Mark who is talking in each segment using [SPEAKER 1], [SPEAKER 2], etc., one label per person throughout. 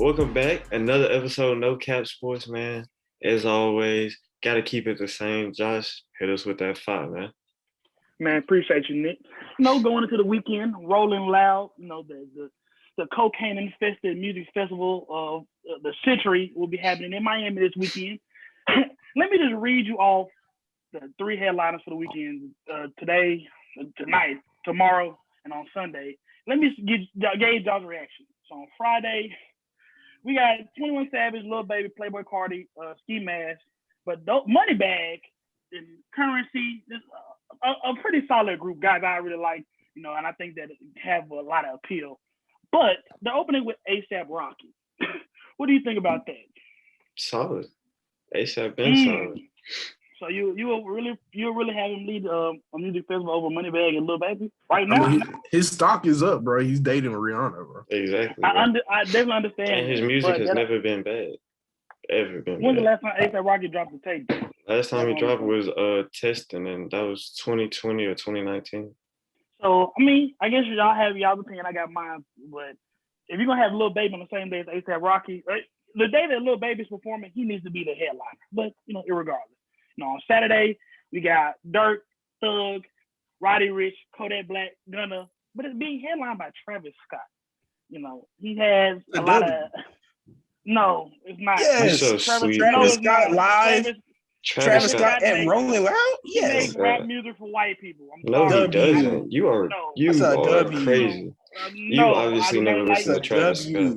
[SPEAKER 1] Welcome back. Another episode of No Cap Sports, man. As always, got to keep it the same. Josh, hit us with that five, man.
[SPEAKER 2] Man, appreciate you, Nick. Going into the weekend, rolling loud. The cocaine-infested music festival of the century will be happening in Miami this weekend. Let me just read you off the three headliners for the weekend today, tonight, tomorrow, and on Sunday. Let me gauge y'all's reaction. So on Friday, we got 21 Savage, Lil Baby, Playboy Cardi, Ski Mask, but Moneybag and Currency, a pretty solid group, guys I really like, and I think that have a lot of appeal. But the opening with A$AP Rocky, what do you think about that?
[SPEAKER 1] Solid. A$AP been solid.
[SPEAKER 2] So you will really have him lead a music festival over Moneybag and Lil Baby right now?
[SPEAKER 3] I mean, his stock is up, bro. He's dating Rihanna, bro.
[SPEAKER 1] Exactly.
[SPEAKER 2] I definitely understand.
[SPEAKER 1] And his music has never been bad. Ever been
[SPEAKER 2] When's
[SPEAKER 1] bad.
[SPEAKER 2] the last time A$AP Rocky dropped the tape?
[SPEAKER 1] Last time he dropped was Testing, and that was 2020 or 2019.
[SPEAKER 2] So, I guess y'all have y'all's opinion. I got mine. But if you're going to have Lil Baby on the same day as A$AP Rocky, right, the day that Lil Baby's performing, he needs to be the headliner. But, irregardless. On Saturday, we got Dirt, Thug, Roddy Ricch, Kodak Black, Gunna. But it's being headlined by Travis Scott. He has a lot of... No, it's not.
[SPEAKER 3] Yes,
[SPEAKER 1] so
[SPEAKER 3] Travis Scott live. Travis Scott at Rolling Loud? Yes.
[SPEAKER 2] He makes rap music for white people.
[SPEAKER 1] No, he doesn't. You are crazy. You obviously never listened to Travis Scott.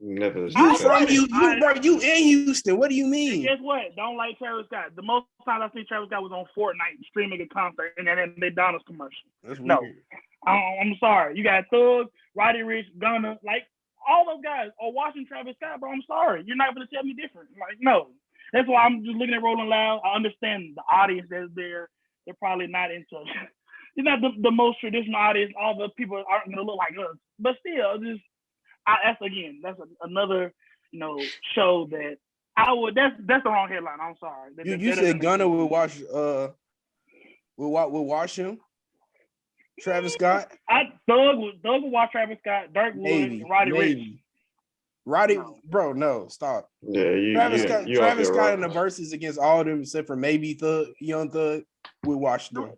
[SPEAKER 1] Never listened to Travis
[SPEAKER 3] Scott. You in Houston. What do you mean?
[SPEAKER 2] Guess what? Don't like Travis Scott. The most times I've seen Travis Scott was on Fortnite streaming a concert and then McDonald's commercial. No. I'm sorry. You got Thug, Roddy Ricch, Gunna, all those guys are watching Travis Scott, bro. I'm sorry. You're not going to tell me different. No. That's why I'm just looking at Rolling Loud. I understand the audience that's there. They're probably not into it's not the most traditional audience. All the people aren't going to look like us. But still, that's another, show that I would. That's the wrong headline. I'm sorry.
[SPEAKER 3] You said Gunna would watch watch him. Travis Scott.
[SPEAKER 2] Thug would watch Travis Scott. Dirt would. And Roddy Ricch.
[SPEAKER 3] Roddy, bro, no, stop.
[SPEAKER 1] Yeah,
[SPEAKER 3] Travis Scott in the verses against all of them except for maybe Thug, Young Thug, we watched them.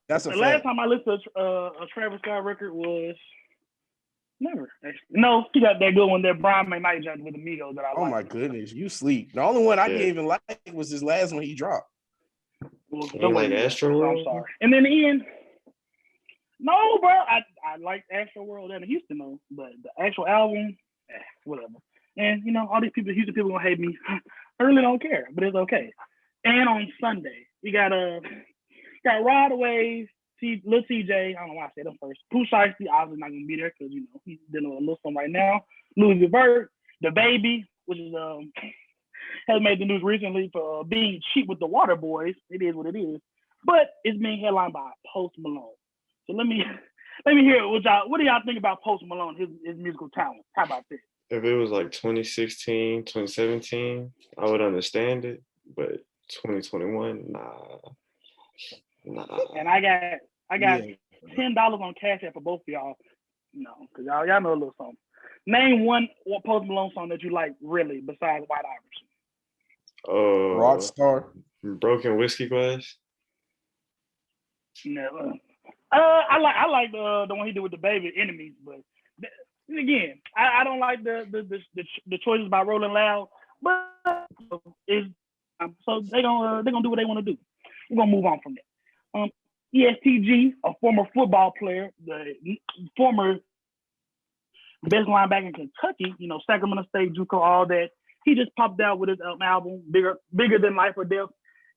[SPEAKER 3] That's a fact.
[SPEAKER 2] Last time I listened to a Travis Scott record was never. No, he got that good one that Brian McKnight dropped with Amigos that I like.
[SPEAKER 3] Oh my goodness, you sleep. The only one I didn't even like was his last one he dropped.
[SPEAKER 1] You like Astro World?
[SPEAKER 2] I'm sorry. And then the end. No, bro, I like Astro World and Houston though, but the actual album. Whatever. And all these people, Houston people gonna hate me. I really don't care, but it's okay. And on Sunday, we got Rod Away, Lil TJ. I don't know why I said him first. Pooh Shiesty obviously not gonna be there because he's dealing with a little something right now. Louis Vert, The Baby, which is has made the news recently for being cheap with the Water Boys. It is what it is, but it's being headlined by Post Malone. So let me hear what do y'all think about Post Malone, his musical talent? How about this?
[SPEAKER 1] If it was like 2016, 2017, I would understand it, but 2021, nah.
[SPEAKER 2] And I got $10 on Cash App for both of y'all. Because y'all know a little something. Name one Post Malone song that you like really besides White
[SPEAKER 1] Iverson.
[SPEAKER 3] Rockstar.
[SPEAKER 1] Broken Whiskey Glass.
[SPEAKER 2] Never. I like the one he did with the Baby Enemies, but again, I don't like the choices by Rolling Loud, but so they're gonna do what they want to do. We're gonna move on from that. ESTG, a former football player, the former best linebacker in Kentucky, Sacramento State, JUCO, all that. He just popped out with his album, bigger than Life or Death.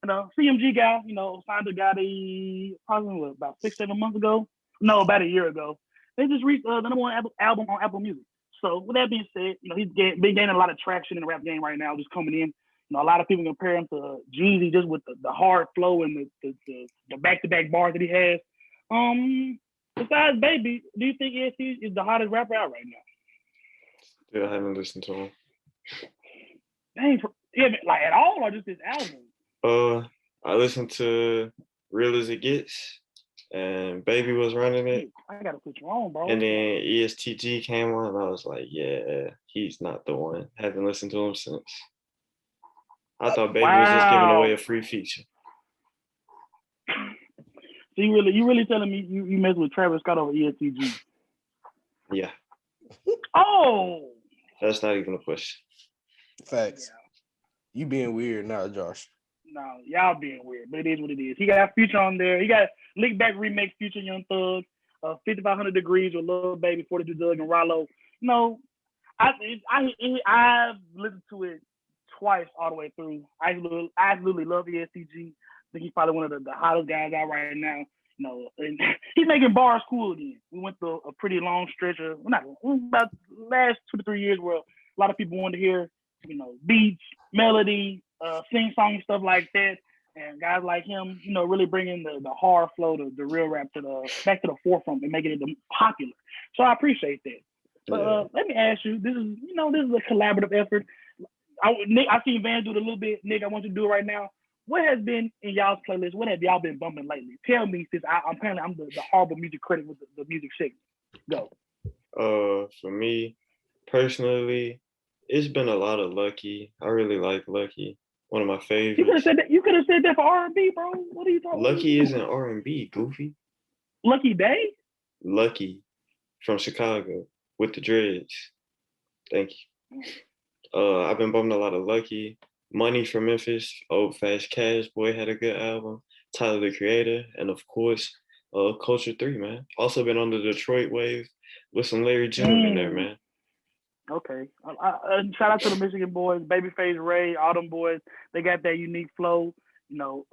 [SPEAKER 2] CMG guy, signed to Giddy probably about 6-7 months ago. No, about a year ago. They just reached the number one album on Apple Music. So with that being said, he's been gaining a lot of traction in the rap game right now, just coming in. A lot of people compare him to Jeezy just with the hard flow and the back-to-back bars that he has. Besides Baby, do you think EST is the hottest rapper out right now?
[SPEAKER 1] Yeah, I haven't listened to him.
[SPEAKER 2] Dang, at all or just his album?
[SPEAKER 1] I listened to Real As It Gets. and Baby was running it.
[SPEAKER 2] I gotta put you on, bro.
[SPEAKER 1] And then ESTG came on, and I was like, yeah, he's not the one. Haven't listened to him since. I thought Baby was just giving away a free feature.
[SPEAKER 2] So you really telling me you mess with Travis Scott over ESTG?
[SPEAKER 1] Yeah.
[SPEAKER 2] Oh.
[SPEAKER 1] That's not even a question.
[SPEAKER 3] Facts. Yeah. You being weird now, Josh.
[SPEAKER 2] No, y'all being weird, but it is what it is. He got Future on there. He got Lick Back Remix, Future, Young Thug, 5500 Degrees with Lil Baby, 42 Doug, and Rollo. No, I've listened to it twice all the way through. I absolutely love ESTG. I think he's probably one of the hottest guys out right now. You know, and he's making bars cool again. We went through a pretty long stretch of about the last 2 to 3 years where a lot of people wanted to hear, you know, beats, melody, sing song stuff like that. And guys like him, you know, really bringing the hard flow, the real rap back to the forefront and making it popular. So I appreciate that. But let me ask you, this is a collaborative effort. Nick, I seen Van do it a little bit. Nick, I want you to do it right now. What has been in y'all's playlist? What have y'all been bumping lately? Tell me, since I'm the horrible music critic with the music segment. Go.
[SPEAKER 1] For me, personally, it's been a lot of Lucky. I really like Lucky. One of my favorites.
[SPEAKER 2] You could have said that for R&B, bro. What are you talking about?
[SPEAKER 1] Lucky isn't R&B, goofy.
[SPEAKER 2] Lucky Day?
[SPEAKER 1] Lucky from Chicago with the dreads. Thank you. I've been bumping a lot of Lucky. Money from Memphis, Old Fast Cash Boy had a good album. Tyler the Creator, and of course, Culture 3, man. Also been on the Detroit wave with some Larry June in there, man.
[SPEAKER 2] Okay. Shout out to the Michigan boys, Babyface Ray, all them boys. They got that unique flow, you know.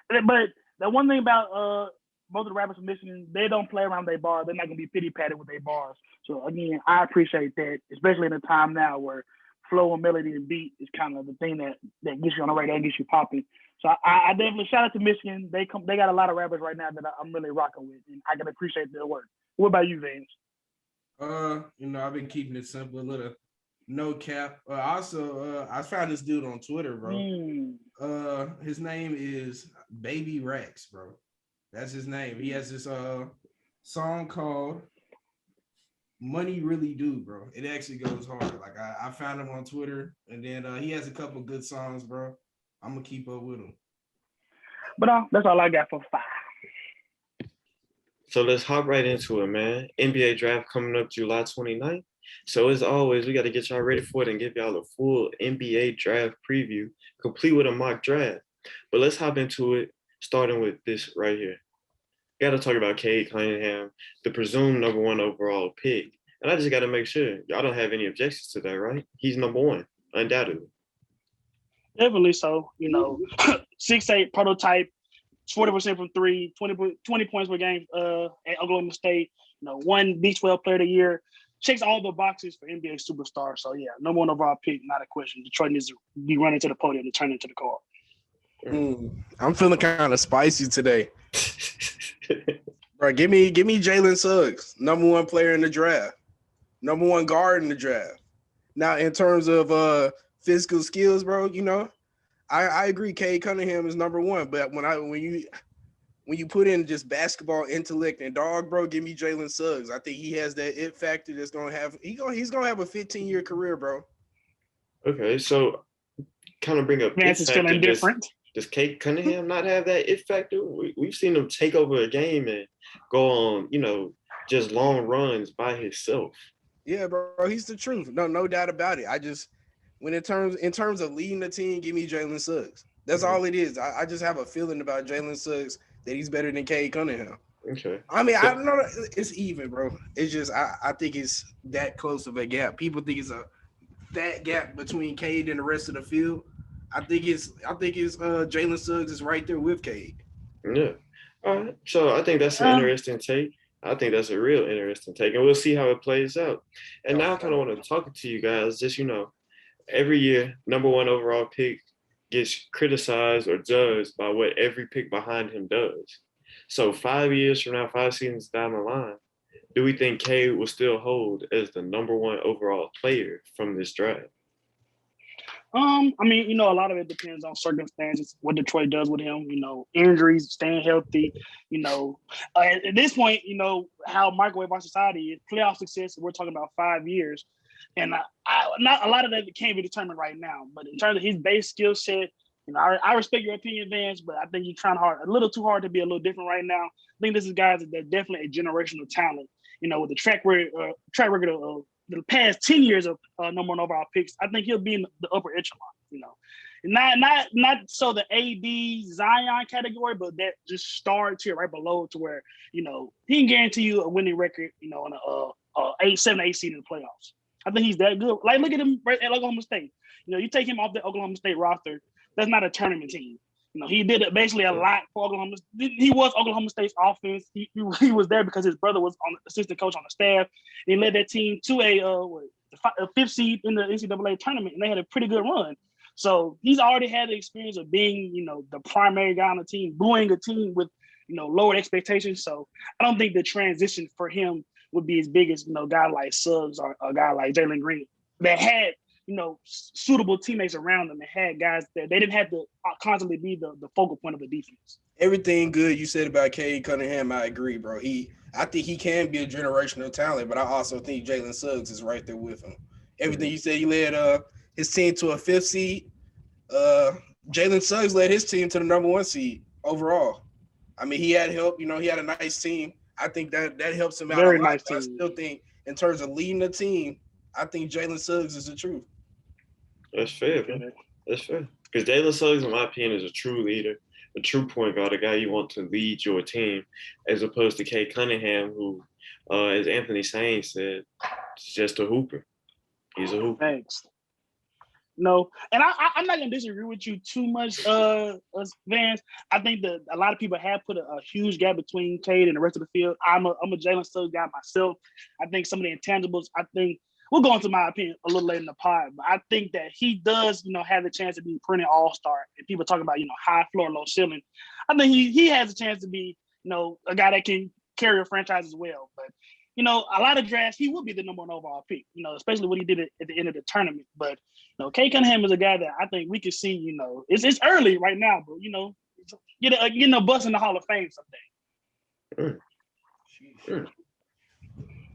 [SPEAKER 2] But the one thing about both of the rappers from Michigan, they don't play around their bars. They're not gonna be pity-patted with their bars. So again, I appreciate that, especially in a time now where flow and melody and beat is kind of the thing that gets you on the radar and gets you popping. So I definitely shout out to Michigan. They got a lot of rappers right now that I'm really rocking with, and I can appreciate their work. What about you, Vance?
[SPEAKER 3] I've been keeping it simple, a little no cap. Also, I found this dude on Twitter, bro. His name is Baby Rex, bro. That's his name. He has this song called Money Really Do, bro. It actually goes hard. Like I found him on Twitter, and then he has a couple good songs, bro. I'm gonna keep up with him.
[SPEAKER 2] But that's all I got for 5.
[SPEAKER 1] So let's hop right into it, man. NBA draft coming up July 29th. So as always, we got to get y'all ready for it and give y'all a full NBA draft preview, complete with a mock draft. But let's hop into it, starting with this right here. Got to talk about Cade Cunningham, the presumed number 1 overall pick. And I just got to make sure y'all don't have any objections to that, right? He's number 1, undoubtedly.
[SPEAKER 2] Definitely so. 6'8" prototype, 40% from 3, 20 points per game at Oklahoma State. 1 Big 12 Player of the Year. Checks all the boxes for NBA superstar. So yeah, number 1 overall pick, not a question. Detroit needs to be running to the podium to turn into the car.
[SPEAKER 3] I'm feeling kind of spicy today. Bro, give me Jalen Suggs, number 1 player in the draft, number 1 guard in the draft. Now, in terms of physical skills, bro, I agree. Cade Cunningham is number 1, but when you put in just basketball intellect and dog, bro, give me Jalen Suggs. I think he has that it factor that's gonna have he's gonna have a 15-year career, bro.
[SPEAKER 1] Okay, so kind of bring up
[SPEAKER 2] Vance is still indifferent.
[SPEAKER 1] Does Cade Cunningham not have that it factor? We've seen him take over a game and go on, just long runs by himself.
[SPEAKER 3] Yeah, bro, he's the truth. No doubt about it. I just in terms of leading the team, give me Jalen Suggs. That's all it is. I just have a feeling about Jalen Suggs that he's better than Cade Cunningham.
[SPEAKER 1] Okay.
[SPEAKER 3] I mean, I don't know. It's even, bro. It's just I think it's that close of a gap. People think it's that gap between Cade and the rest of the field. I think it's Jalen Suggs is right there with Cade.
[SPEAKER 1] Yeah. All right. So I think that's an interesting take. I think that's a real interesting take, and we'll see how it plays out. And now I kind of want to talk to you guys. Just every year, number 1 overall pick gets criticized or judged by what every pick behind him does. So 5 years from now, 5 seasons down the line, do we think Cade will still hold as the number 1 overall player from this draft?
[SPEAKER 2] I mean, a lot of it depends on circumstances, what Detroit does with him, injuries, staying healthy, at this point, how microwave our society is, playoff success, we're talking about 5 years. And not a lot of that can't be determined right now, but in terms of his base skill set, I respect your opinion, Vance, but I think you're trying a little too hard to be a little different right now. I think this is guys that definitely a generational talent, with the track record of the past 10 years of number one overall picks. I think he'll be in the upper echelon, not so the AD Zion category, but that just star tier right below to where, he can guarantee you a winning record, on a 7-8 seed in the playoffs. I think he's that good. Like, look at him right at Oklahoma State. You take him off the Oklahoma State roster, that's not a tournament team. He did basically a lot for Oklahoma. He was Oklahoma State's offense. He was there because his brother was on assistant coach on the staff. And he led that team to a 5th seed in the NCAA tournament, and they had a pretty good run. So he's already had the experience of being, the primary guy on the team, booing a team with, lowered expectations. So I don't think the transition for him would be as big as, a guy like Suggs or a guy like Jalen Green that had, suitable teammates around them and had guys that they didn't have to constantly be the focal point of the defense.
[SPEAKER 3] Everything good you said about Cade Cunningham, I agree, bro. I think he can be a generational talent, but I also think Jalen Suggs is right there with him. Everything you said, he led his team to a 5th seed. Jalen Suggs led his team to the number 1 seed overall. I mean, he had help. He had a nice team. I think that helps him out
[SPEAKER 2] Very
[SPEAKER 3] a lot.
[SPEAKER 2] nice team.
[SPEAKER 3] I still think in terms of leading the team, I think Jalen Suggs is the truth.
[SPEAKER 1] That's fair, man. That's fair. Because Jalen Suggs, in my opinion, is a true leader, a true point guard, a guy you want to lead your team, as opposed to Cade Cunningham, who, as Anthony Sain said, is just a hooper. He's a hooper.
[SPEAKER 2] Thanks. No, and I'm not gonna disagree with you too much, Vance. I think that a lot of people have put a huge gap between Cade and the rest of the field. I'm a Jalen Suggs guy myself. I think some of the intangibles. I think we'll go into my opinion a little later in the pod, but I think that he does, have the chance to be a perennial all-star. And people talk about, high floor, low ceiling. I think he has a chance to be, a guy that can carry a franchise as well. But, a lot of drafts, he will be the number 1 overall pick, especially what he did at the end of the tournament. But, Cade Cunningham is a guy that I think we can see, it's early right now, but, getting a bus in the Hall of Fame someday.
[SPEAKER 1] Sure.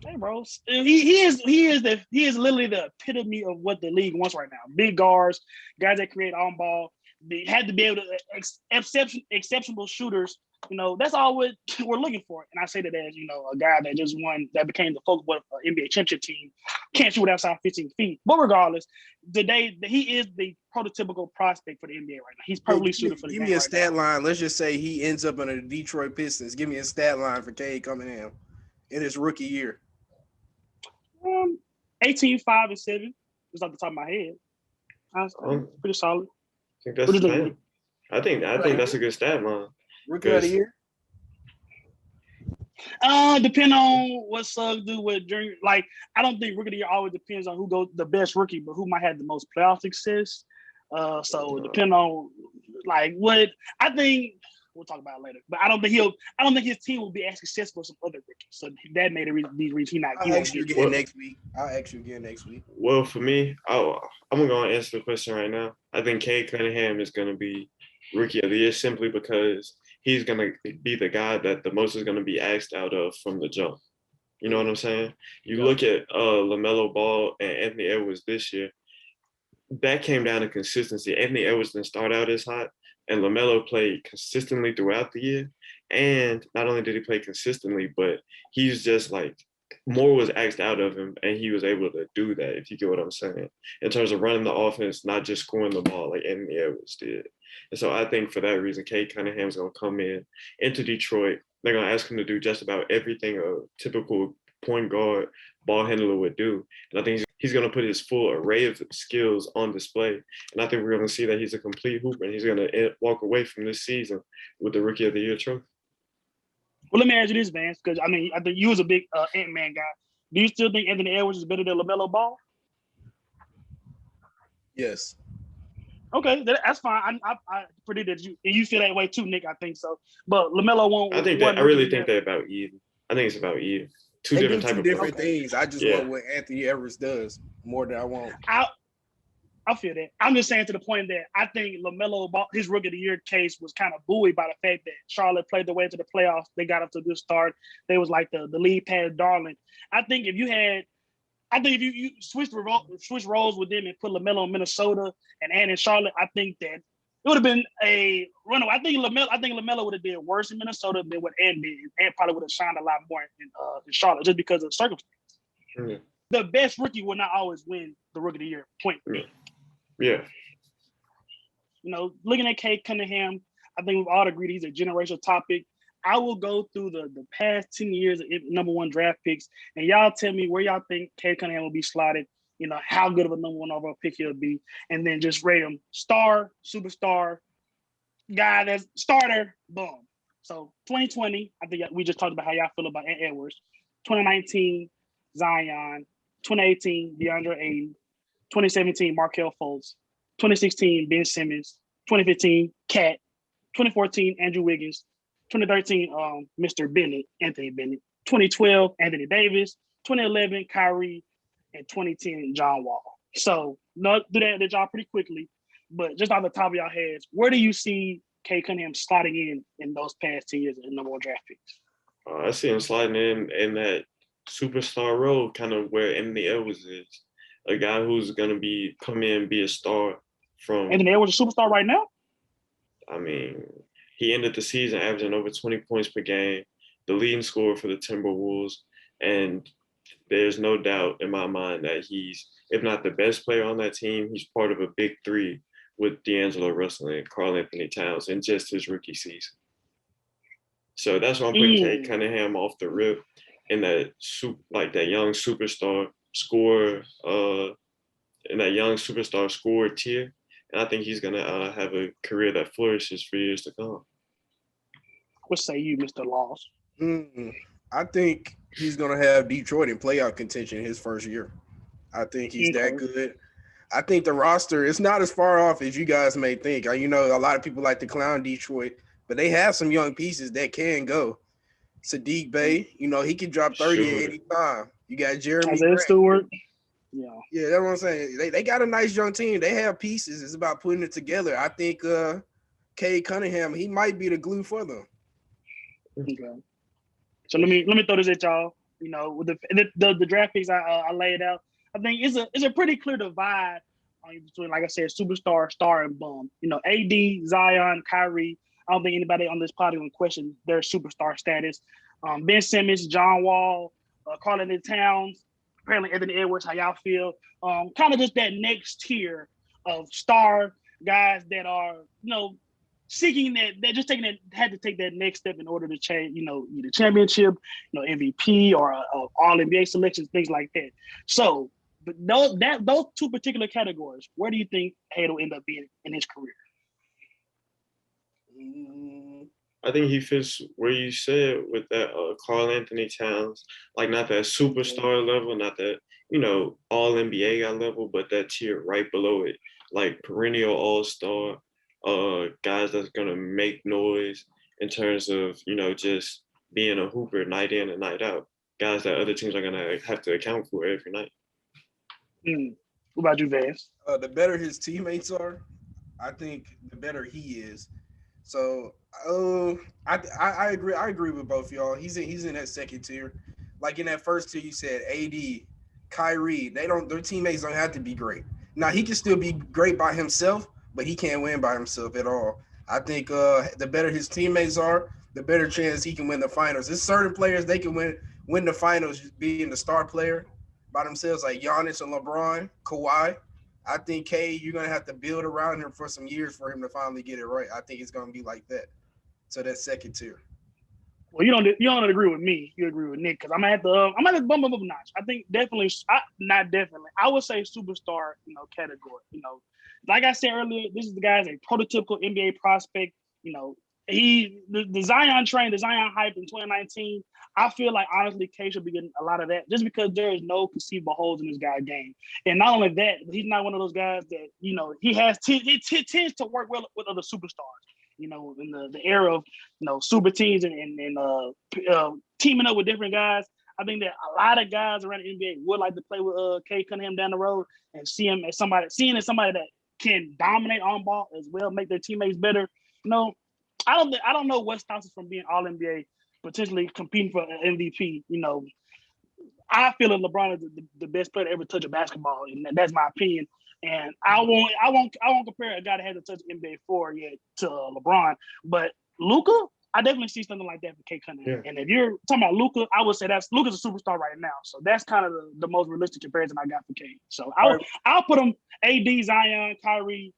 [SPEAKER 2] Hey, bro, he is literally the epitome of what the league wants right now. Big guards, guys that create on ball. They had to be able to exceptional shooters. That's all we're looking for. And I say that as a guy that just won, that became the focal point of an NBA championship team. Can't shoot outside 15 feet. But regardless, today he is the prototypical prospect for the NBA right now. He's perfectly suited for the game.
[SPEAKER 3] Give me a stat line. Let's just say he ends up in the Detroit Pistons. Give me a stat line for Cade Cunningham in his rookie year.
[SPEAKER 2] 18, 5, and 7. Just off the top of my head. Pretty solid.
[SPEAKER 1] I think that's the I think that's a good stat line.
[SPEAKER 3] Rookie of the year?
[SPEAKER 2] Depending on what Suggs do during, like, I don't think rookie of the year always depends on who goes the best rookie, but who might have the most playoff success. So depending on like what I think, we'll talk about it later. But I don't think his team will be as successful as some other rookies. So that made these reasons he not.
[SPEAKER 3] I'll ask you again next week.
[SPEAKER 1] Well, for me, I'm gonna go and answer the question right now. I think Cade Cunningham is gonna be rookie of the year simply because he's gonna be the guy that the most is gonna be asked out of from the jump. You know what I'm saying? You look at LaMelo Ball and Anthony Edwards this year. That came down to consistency. Anthony Edwards didn't start out as hot, and LaMelo played consistently throughout the year. And not only did he play consistently, but he's just like more was asked out of him, and he was able to do that, if you get what I'm saying, in terms of running the offense, not just scoring the ball like Anthony Edwards did. And so I think for that reason, Cade Cunningham's going to come into Detroit. They're going to ask him to do just about everything a typical point guard ball handler would do. And I think he's going to put his full array of skills on display. And I think we're going to see that he's a complete hooper, and he's going to walk away from this season with the Rookie of the Year trophy.
[SPEAKER 2] Well, let me ask you this, Vance, because I think you was a big Ant-Man guy. Do you still think Anthony Edwards is better than LaMelo Ball?
[SPEAKER 3] Yes.
[SPEAKER 2] Okay, that's fine. I predicted you feel that way too, Nick. I think so. But LaMelo won't.
[SPEAKER 1] I really think they're about even. I think it's about even. Two different
[SPEAKER 3] things. I just want what Anthony Edwards does more than I want.
[SPEAKER 2] I feel that. I'm just saying to the point that I think LaMelo, his Rookie of the Year case was kind of buoyed by the fact that Charlotte played their way into the playoffs. They got up to a good start. They was like the league pass darling. I think if you switch roles with them and put LaMelo in Minnesota and Ant in Charlotte, I think that it would have been a runaway. I think LaMelo would have did worse in Minnesota than what Ant did. Ant probably would have shined a lot more in Charlotte just because of the circumstances.
[SPEAKER 1] Mm-hmm.
[SPEAKER 2] The best rookie will not always win the Rookie of the Year. Point.
[SPEAKER 1] Yeah.
[SPEAKER 2] Looking at Cade Cunningham, I think we've all agreed he's a generational topic. I will go through the past 10 years of number one draft picks, and y'all tell me where y'all think Cade Cunningham will be slotted, how good of a number one overall pick he'll be, and then just rate him star, superstar, guy that's starter, boom. So 2020, I think we just talked about how y'all feel about Ant Edwards. 2019, Zion. 2018, DeAndre Ayton. 2017, Markelle Fultz. 2016, Ben Simmons. 2015, Cat. 2014, Andrew Wiggins. 2013, Mr. Bennett, Anthony Bennett. 2012, Anthony Davis. 2011, Kyrie. And 2010, John Wall. So, not do that y'all pretty quickly, but just off the top of y'all heads, where do you see Cade Cunningham sliding in those past 10 years of number one draft picks?
[SPEAKER 1] I see him sliding in that superstar role, kind of where Anthony Edwards is, a guy who's gonna come in and be a star. From
[SPEAKER 2] Anthony Edwards a superstar right now?
[SPEAKER 1] I mean, he ended the season averaging over 20 points per game, the leading scorer for the Timberwolves, and there's no doubt in my mind that he's, if not the best player on that team, he's part of a big three with D'Angelo Russell and Karl Anthony Towns in just his rookie season. So that's why I'm putting Cade Cunningham off the rip in that young superstar scorer, in that young superstar scorer tier. And I think he's gonna have a career that flourishes for years to come.
[SPEAKER 2] What say you, Mr. Laws?
[SPEAKER 3] I think he's going to have Detroit in playoff contention his first year. I think he's that good. I think the roster is not as far off as you guys may think. A lot of people like to clown Detroit, but they have some young pieces that can go. Sadiq Bey, he can drop 30 at any time. You got Jeremy
[SPEAKER 2] Isaiah Stewart.
[SPEAKER 3] Yeah, that's what I'm saying. They got a nice young team. They have pieces. It's about putting it together. I think Cade Cunningham, he might be the glue for them.
[SPEAKER 2] Okay. So let me throw this at y'all. With the draft picks I laid out, I think it's a pretty clear divide between, like I said, superstar, star, and bum. AD, Zion, Kyrie. I don't think anybody on this pod will question their superstar status. Ben Simmons, John Wall, Karl Anthony Towns, apparently Anthony Edwards. How y'all feel? Kind of just that next tier of star guys that are seeking that, they're just had to take that next step in order to change, either championship, MVP or all NBA selections, things like that. So, but those two particular categories, where do you think Cade will end up being in his career?
[SPEAKER 1] I think he fits where you said with that Karl Anthony Towns, like not that superstar level, not that all NBA guy level, but that tier right below it, like perennial all-star. Guys that's gonna make noise in terms of just being a hooper night in and night out. Guys that other teams are gonna have to account for every night.
[SPEAKER 2] What about you, Vance?
[SPEAKER 3] The better his teammates are, I think the better he is. So I agree. I agree with both y'all. He's in that second tier. Like in that first tier, you said AD, Kyrie. Their teammates don't have to be great. Now he can still be great by himself, but he can't win by himself at all. I think the better his teammates are, the better chance he can win the finals. There's certain players they can win the finals just being the star player by themselves, like Giannis and LeBron, Kawhi. I think Cade, you're gonna have to build around him for some years for him to finally get it right. I think it's gonna be like that. So that second tier.
[SPEAKER 2] Well, you don't agree with me. You agree with Nick because I'm gonna have to bump him up a notch. I think definitely, not definitely. I would say superstar, category. Like I said earlier, this is the guy's a prototypical NBA prospect. The Zion train, the Zion hype in 2019. I feel like honestly, Cade should be getting a lot of that just because there is no conceivable holes in this guy's game. And not only that, he's not one of those guys that he tends to work well with other superstars. In the era of super teams and teaming up with different guys. I think that a lot of guys around the NBA would like to play with Cade Cunningham down the road and see him as somebody that can dominate on ball as well, make their teammates better. I don't know what stops us from being all NBA, potentially competing for an MVP. I feel that LeBron is the best player to ever touch a basketball, and that's my opinion. And I won't compare a guy that hasn't touched NBA 4 yet to LeBron, but Luka, I definitely see something like that for Cade Cunningham. Yeah. And if you're talking about Luka, I would say Luka's a superstar right now. So that's kind of the most realistic comparison I got for Cade. So I'll put him AD, Zion, Kyrie,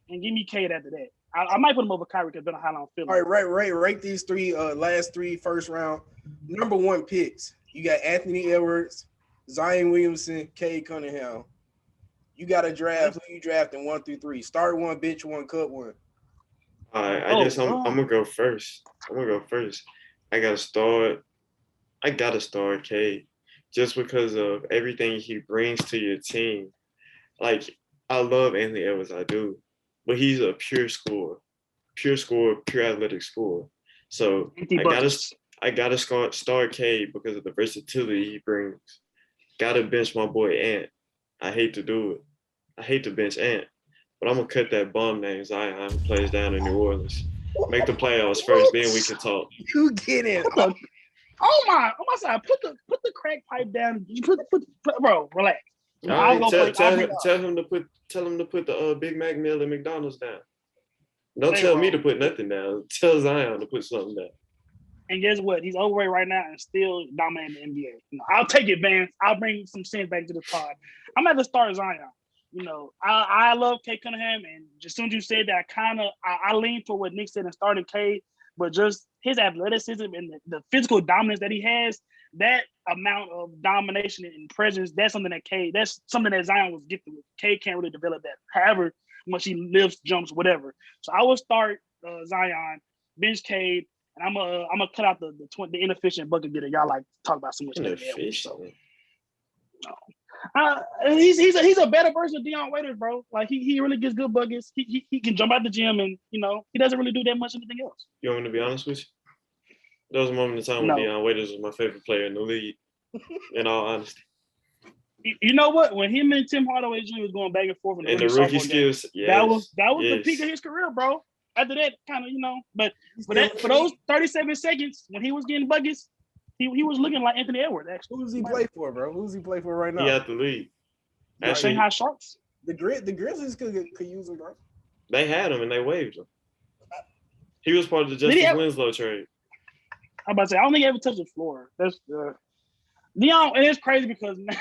[SPEAKER 2] and give me Cade after that. I might put him over Kyrie because depending on how long I'm feeling.
[SPEAKER 3] All right. Rate these last three first round number one picks. You got Anthony Edwards, Zion Williamson, Cade Cunningham. You got to draft who you drafting 1 through 3. Start one, bench one, cut one.
[SPEAKER 1] All right, I guess I'm gonna go first. I gotta start Cade just because of everything he brings to your team. Like, I love Anthony Edwards, I do, but he's a pure scorer, pure athletic scorer. So I gotta start Cade because of the versatility he brings. Gotta bench my boy Ant. I hate to do it. I hate to bench Ant. But I'm going to cut that bum named Zion who plays down in New Orleans. Make the playoffs first, then we can talk.
[SPEAKER 3] You get it.
[SPEAKER 2] Oh my side. Put the crack pipe down. Bro, relax.
[SPEAKER 1] Right, tell him to put the Big Mac meal at McDonald's down. Don't tell me to put nothing down. Tell Zion to put something down.
[SPEAKER 2] And guess what? He's overweight right now and still dominating the NBA. I'll take it, Vance. I'll bring some sense back to the pod. I'm at the start of Zion. I love Cade Cunningham, and as soon as you said that, I lean for what Nick said and started Cade, but just his athleticism and the physical dominance that he has, that amount of domination and presence, that's something that Zion was gifted with. Cade can't really develop that. However much he lifts, jumps, whatever. So I will start Zion, bench Cade, and I'm gonna cut out the inefficient bucket getter. Y'all like to talk about so much.
[SPEAKER 1] Inefficient.
[SPEAKER 2] He's a better version of Dion Waiters, bro. Like he really gets good buckets. He can jump out the gym and he doesn't really do that much anything else.
[SPEAKER 1] You want me to be honest with you? There was a moment in time when Dion Waiters was my favorite player in the league. In all honesty.
[SPEAKER 2] You know what? When him and Tim Hardaway Jr. was going back and forth in
[SPEAKER 1] the rookie skills,
[SPEAKER 2] that was the peak of his career, bro. After that, kind of but for those 37 seconds when he was getting buckets. He was looking like Anthony Edwards, actually.
[SPEAKER 3] Who does he play for, bro? Who's he play for right now?
[SPEAKER 1] He out the league.
[SPEAKER 2] The Shanghai Sharks.
[SPEAKER 3] The Grizzlies could use him, bro.
[SPEAKER 1] They had him and they waived him. He was part of the Justice Winslow trade.
[SPEAKER 2] I'm about to say, I don't think he ever touched the floor. That's Dion, and it's crazy because now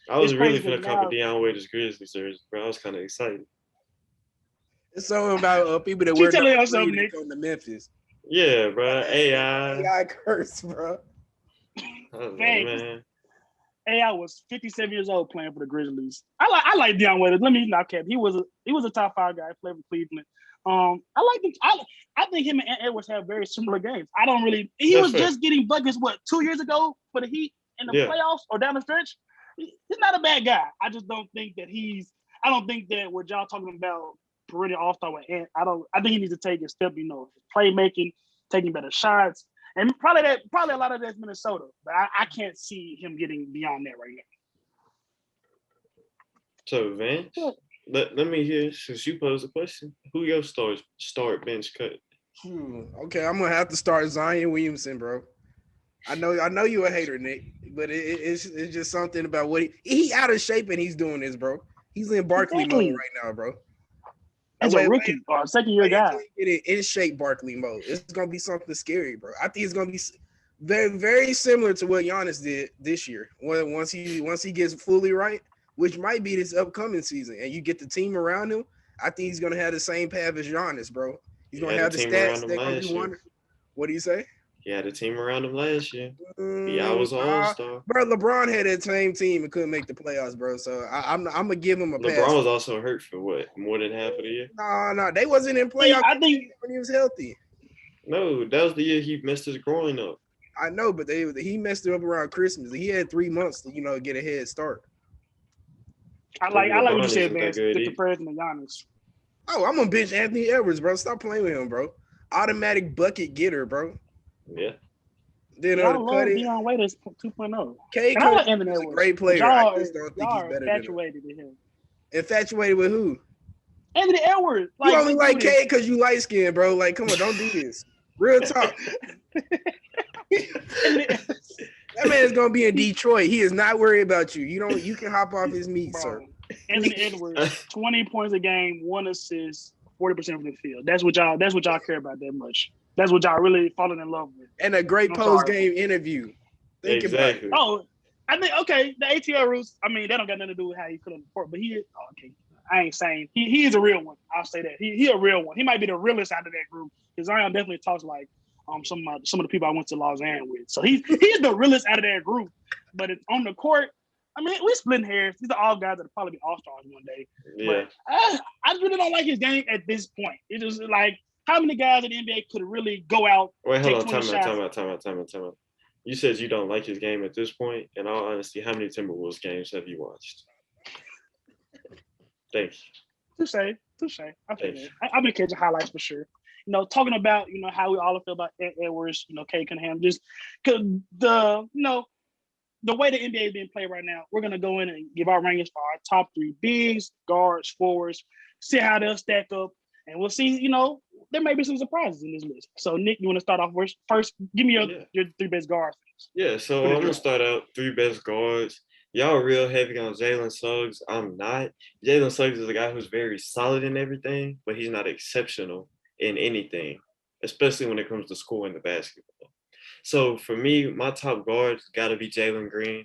[SPEAKER 1] I was really finna cop a Dion Waiters Grizzlies jersey, bro. I was kind of excited.
[SPEAKER 3] It's something about people that wear
[SPEAKER 2] something
[SPEAKER 3] that come to Memphis.
[SPEAKER 1] Yeah, bro. AI
[SPEAKER 3] curse, bro.
[SPEAKER 1] Man.
[SPEAKER 2] AI was 57 years old playing for the Grizzlies. I like Dion Waiters. Let me not cap. He was a top 5 guy. Played for Cleveland. I think him and Edwards have very similar games. He was just getting buckets 2 years ago for the Heat in the playoffs or down the stretch. He's not a bad guy. I just don't think that I don't think that what y'all talking about perennial all-star with Ant. I think he needs to take a step, playmaking, taking better shots. And probably a lot of that's Minnesota, but I can't see him getting beyond that right now.
[SPEAKER 1] So, Vance, let me hear, since you posed the question, who your start bench cut?
[SPEAKER 3] Okay, I'm gonna have to start Zion Williamson, bro. I know you a hater, Nick, but it's just something about what he out of shape and he's doing this, bro. He's in Barkley mode right now, bro.
[SPEAKER 2] As a rookie or a second-year guy.
[SPEAKER 3] In shape Barkley mode. It's going to be something scary, bro. I think it's going to be very, very similar to what Giannis did this year. Once he gets fully right, which might be this upcoming season, and you get the team around him, I think he's going to have the same path as Giannis, bro. He's going to have the stats. They're going to be wondering. What do you say?
[SPEAKER 1] He had a team around him last year. I was an all-star.
[SPEAKER 3] Bro, LeBron had that same team and couldn't make the playoffs, bro. So I'm going to give him a pass.
[SPEAKER 1] LeBron was also hurt for what? More than half of the year?
[SPEAKER 3] No. They wasn't in playoffs
[SPEAKER 2] I think
[SPEAKER 3] when he was healthy.
[SPEAKER 1] No, that was the year he messed his groin up.
[SPEAKER 3] I know, but he messed it up around Christmas. He had 3 months to, get a head start.
[SPEAKER 2] I like what you said, man. The comparison to Giannis.
[SPEAKER 3] Oh, I'm going to bench Anthony Edwards, bro. Stop playing with him, bro. Automatic bucket getter, bro.
[SPEAKER 1] Yeah.
[SPEAKER 3] Then
[SPEAKER 2] Y'all love
[SPEAKER 3] Cuddy,
[SPEAKER 2] Dion Waiters 2.0.
[SPEAKER 3] Cade
[SPEAKER 2] And I like
[SPEAKER 3] Cunningham
[SPEAKER 2] Anthony
[SPEAKER 3] is a
[SPEAKER 2] Edwards.
[SPEAKER 3] great
[SPEAKER 2] But
[SPEAKER 3] player. I
[SPEAKER 2] y'all,
[SPEAKER 3] just don't think
[SPEAKER 2] y'all
[SPEAKER 3] he's
[SPEAKER 2] are
[SPEAKER 3] better than him.
[SPEAKER 2] infatuated with him.
[SPEAKER 3] Infatuated with who?
[SPEAKER 2] Anthony Edwards.
[SPEAKER 3] You only
[SPEAKER 2] let's
[SPEAKER 3] like
[SPEAKER 2] do this.
[SPEAKER 3] Cade because you light skinned, bro. Like, come on, don't do this. Real talk.
[SPEAKER 2] Anthony,
[SPEAKER 3] That man is gonna be in Detroit. He is not worried about you. You can hop off his meat, sir.
[SPEAKER 2] bro, Anthony Edwards, 20 points a game, 1 assist, 40% from the field. That's what y'all care about that much. That's what y'all really falling in love with.
[SPEAKER 3] And a great post-game interview. Think
[SPEAKER 1] Exactly.
[SPEAKER 3] about it.
[SPEAKER 2] Oh, I think the ATL rules. I mean, that don't got nothing to do with how he feel in the court, but okay. I ain't saying he is a real one. I'll say that he a real one. He might be the realest out of that group because Zion definitely talks like some of the people I went to Lausanne with. So he's the realest out of that group. But it's on the court. I mean, we splitting hairs. These are all guys that'll probably be all-stars one day.
[SPEAKER 1] Yeah.
[SPEAKER 2] But I really don't like his game at this point. It's just like how many guys in the NBA could really go out?
[SPEAKER 1] Wait, hold on. Time out. You said you don't like his game at this point. In all honesty, how many Timberwolves games have you watched? Thanks.
[SPEAKER 2] Touche. I've been catching highlights for sure. Talking about how we all feel about Edwards, Cade Cunningham, just because the way the NBA is being played right now, we're gonna go in and give our rankings for our top 3 bigs, guards, forwards, see how they'll stack up, and we'll see. There may be some surprises in this list. So Nick, you want to start off first? Give me your 3 best guards.
[SPEAKER 1] Yeah, so I'm gonna start out 3 best guards. Y'all are real heavy on Jalen Suggs. I'm not. Jalen Suggs is a guy who's very solid in everything, but he's not exceptional in anything, especially when it comes to scoring the basketball. So for me, my top guard's got to be Jalen Green.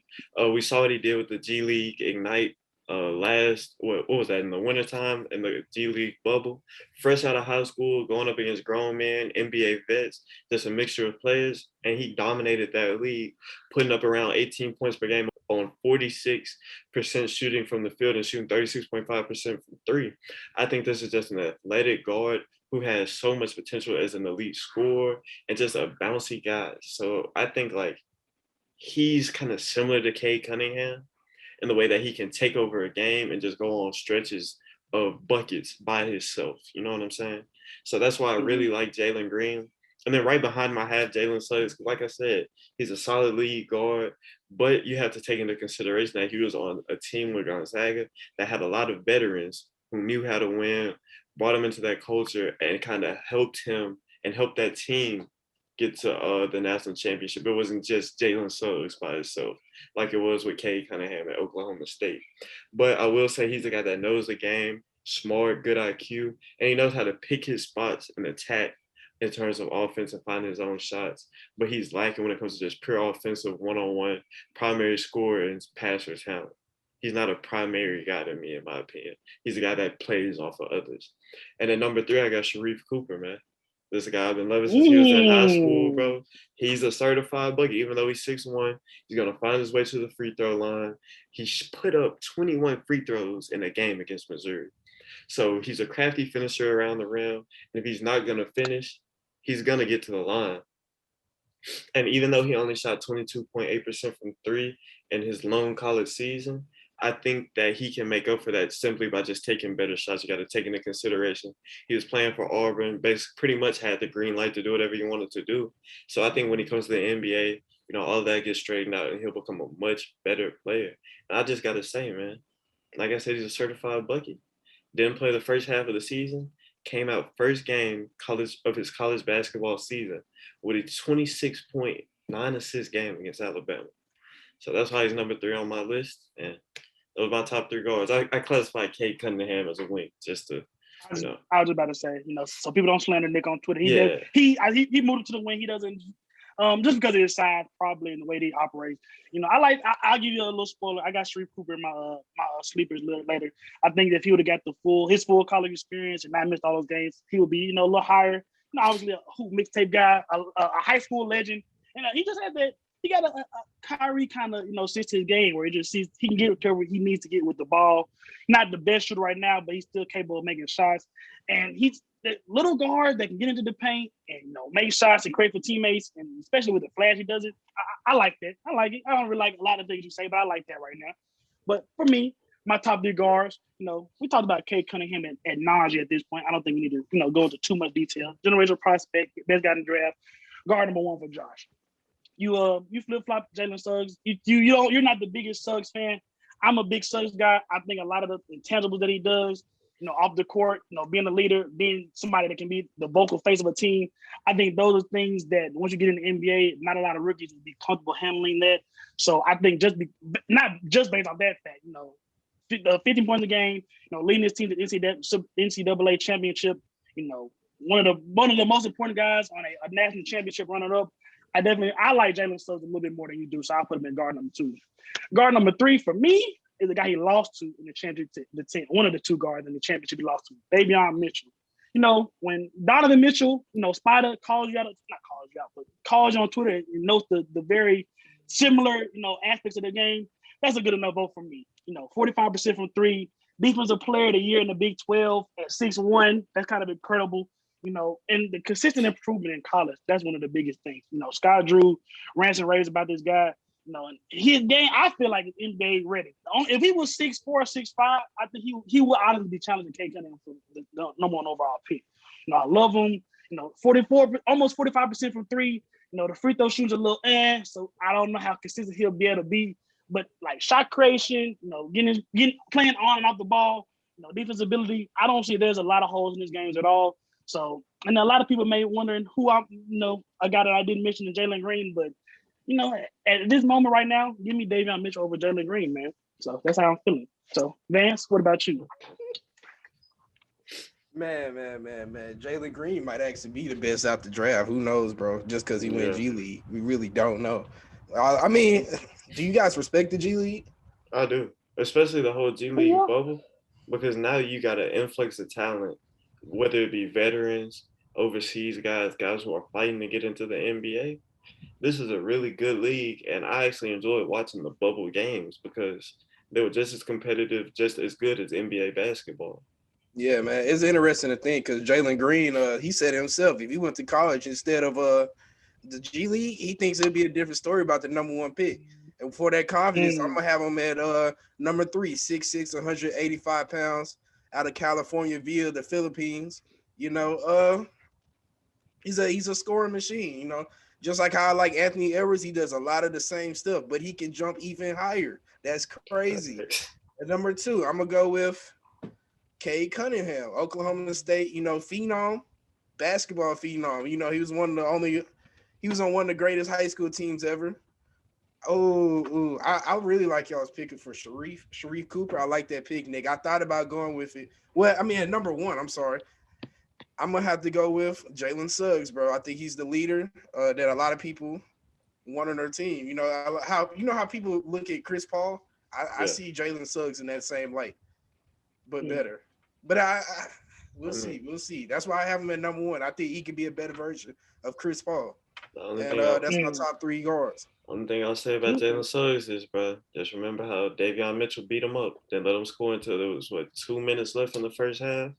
[SPEAKER 1] We saw what he did with the G League Ignite what was that, in the wintertime in the G League bubble. Fresh out of high school, going up against grown men, NBA vets, just a mixture of players, and he dominated that league, putting up around 18 points per game on 46% shooting from the field and shooting 36.5% from 3. I think this is just an athletic guard who has so much potential as an elite scorer and just a bouncy guy. So I think he's kind of similar to Cade Cunningham in the way that he can take over a game and just go on stretches of buckets by himself. You know what I'm saying? So that's why I really like Jalen Green. And then right behind him, I have Jalen Suggs. Like I said, he's a solid lead guard, but you have to take into consideration that he was on a team with Gonzaga that had a lot of veterans who knew how to win, brought him into that culture, and kind of helped him and helped that team get to the national championship. It wasn't just Jalen Suggs by himself, like it was with Cade Cunningham at Oklahoma State. But I will say he's a guy that knows the game, smart, good IQ, and he knows how to pick his spots and attack in terms of offense and finding his own shots. But he's lacking when it comes to just pure offensive one-on-one primary scorer and passer talent. He's not a primary guy to me, in my opinion. He's a guy that plays off of others. And at number 3, I got Sharif Cooper, man. This is a guy I've been loving since he was in high school, bro. He's a certified bucket. Even though he's 6'1", he's going to find his way to the free throw line. He put up 21 free throws in a game against Missouri. So he's a crafty finisher around the rim. And if he's not going to finish, he's going to get to the line. And even though he only shot 22.8% from 3 in his lone college season, I think that he can make up for that simply by just taking better shots. You got to take into consideration he was playing for Auburn, basically pretty much had the green light to do whatever he wanted to do. So I think when he comes to the NBA, all that gets straightened out and he'll become a much better player. And I just got to say, man, like I said, he's a certified bucket. Didn't play the first half of the season, came out first game of his college basketball season with a 26.9 assist game against Alabama. So that's why he's number 3 on my list. And those are my top 3 guards. I classify Cade Cunningham as a wing, just to,
[SPEAKER 2] I was just about to say, so people don't slander Nick on Twitter. He moved to the wing. He doesn't, just because of his size, probably, and the way he operates. I'll give you a little spoiler. I got Sharif Cooper in my sleepers a little later. I think if he would have got his full college experience and not missed all those games, he would be, a little higher. Obviously a hoop mixtape guy, a high school legend, and he just had that. He got a Kyrie kind of, sense to his game where he just sees he can get whatever he needs to get with the ball. Not the best shooter right now, but he's still capable of making shots. And he's the little guard that can get into the paint and make shots and create for teammates, and especially with the flash he does it. I like that. I like it. I don't really like a lot of things you say, but I like that right now. But for me, my top 3 guards, we talked about Cade Cunningham at nausea at this point. I don't think we need to, go into too much detail. Generational prospect, best guy in the draft, guard number 1 for Josh. You flip flop Jalen Suggs. You're not the biggest Suggs fan. I'm a big Suggs guy. I think a lot of the intangibles that he does, off the court, being a leader, being somebody that can be the vocal face of a team. I think those are things that once you get in the NBA, not a lot of rookies will be comfortable handling that. So I think not just based on that fact, 15 points a game, leading this team to NCAA championship, one of the most important guys on a national championship runner up. I like Jalen Suggs a little bit more than you do, so I'll put him in guard number 2. Guard number 3 for me is the guy he lost to in the championship, one of the 2 guards in the championship he lost to, Davion Mitchell. When Donovan Mitchell, Spider calls you out, not calls you out, but calls you on Twitter and notes the very similar, aspects of the game, that's a good enough vote for me. 45% from 3, defensive player of the year in the Big 12 at 6'1", that's kind of incredible. And the consistent improvement in college, that's one of the biggest things. Scott Drew rants and raves about this guy. And his game, I feel like it's NBA ready. If he was 6'4", 6'5", I think he would honestly be challenging Cade Cunningham for the number 1 overall pick. I love him. 44, almost 45% from 3. The free throw shoots a little so I don't know how consistent he'll be able to be. But like shot creation, getting playing on and off the ball, defensive ability, I don't see there's a lot of holes in his games at all. So, and a lot of people may wondering who a guy that I didn't mention in Jalen Green, but at this moment right now, give me Davion Mitchell over Jalen Green, man. So that's how I'm feeling. So, Vance, what about you?
[SPEAKER 3] Man. Jalen Green might actually be the best out the draft. Who knows, bro? Just because he went G League. We really don't know. I mean, do you guys respect the G League?
[SPEAKER 1] I do, especially the whole G League bubble, because now you got an influx of talent, whether it be veterans, overseas guys who are fighting to get into the NBA. This is a really good league, and I actually enjoyed watching the bubble games because they were just as competitive, just as good as NBA basketball.
[SPEAKER 3] Yeah, man, it's interesting to think because Jalen Green, he said himself, if he went to college instead of the G League, he thinks it'd be a different story about the number 1 pick. And for that confidence, I'm gonna have him at number 3, 6'6", 185 pounds, out of California via the Philippines. He's a scoring machine. Just like how I like Anthony Edwards, he does a lot of the same stuff, but he can jump even higher. That's crazy. At number 2, I'm gonna go with Cade Cunningham, Oklahoma State, phenom, basketball phenom. He was on one of the greatest high school teams ever. I really like y'all's picking for Sharif Cooper. I like that pick, Nick. I thought about going with it. Well, I mean, at number 1, I'm sorry. I'm gonna have to go with Jalen Suggs, bro. I think he's the leader that a lot of people want on their team. How people look at Chris Paul. I see Jalen Suggs in that same light, but better. But we'll see. That's why I have him at number 1. I think he could be a better version of Chris Paul. And that's my top 3 guards.
[SPEAKER 1] Only thing I'll say about Jalen Suggs is, bro, just remember how Davion Mitchell beat him up, then let him score until there was 2 minutes left in the first half.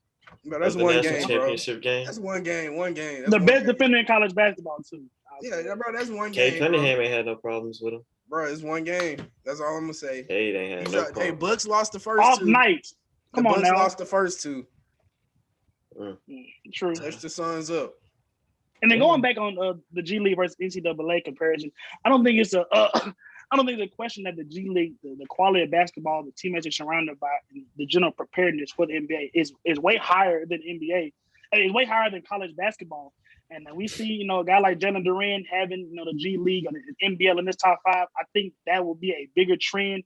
[SPEAKER 3] But that's one game,
[SPEAKER 1] championship game.
[SPEAKER 3] That's one game. That's
[SPEAKER 2] the best defender in college basketball too.
[SPEAKER 3] Yeah, bro, that's one game.
[SPEAKER 1] Cade Cunningham ain't had no problems with him.
[SPEAKER 3] Bro, it's one game. That's all I'm gonna say.
[SPEAKER 1] Cade ain't had no problems.
[SPEAKER 3] Hey, Bucks lost the first
[SPEAKER 2] off
[SPEAKER 3] 2.
[SPEAKER 2] Night. Come on now.
[SPEAKER 3] Bucks lost the first 2.
[SPEAKER 2] True.
[SPEAKER 3] Touch the Suns up.
[SPEAKER 2] And then going back on the G League versus NCAA comparison, I don't think it's a question that the G League, the quality of basketball, the teammates are surrounded by, the general preparedness for the NBA is way higher than NBA. It's way higher than college basketball. And we see, a guy like Jalen Green having, the G League or the NBL in this top 5. I think that will be a bigger trend,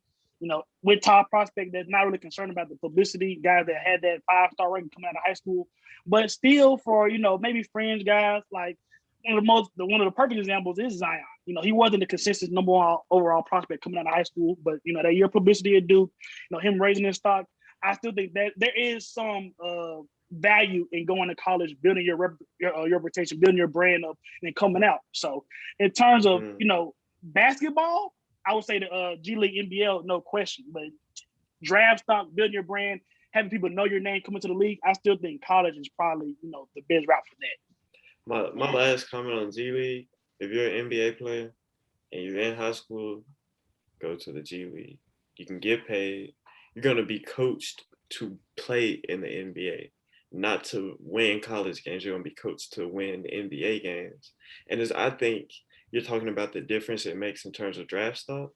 [SPEAKER 2] with top prospect that's not really concerned about the publicity, guys that had that 5-star ranking coming out of high school. But still for, maybe fringe guys, like one of the perfect examples is Zion. He wasn't the consistent number 1 overall prospect coming out of high school, but that year publicity at Duke, him raising his stock, I still think that there is some value in going to college, building your reputation, building your brand up, and coming out. So in terms of basketball, I would say the G League, NBL, no question. But draft stock, building your brand, having people know your name coming to the league, I still think college is probably the best route for that.
[SPEAKER 1] My last comment on G League: if you're an NBA player and you're in high school, go to the G League. You can get paid. You're gonna be coached to play in the NBA, not to win college games. You're gonna be coached to win the NBA games. And I think you're talking about the difference it makes in terms of draft stock,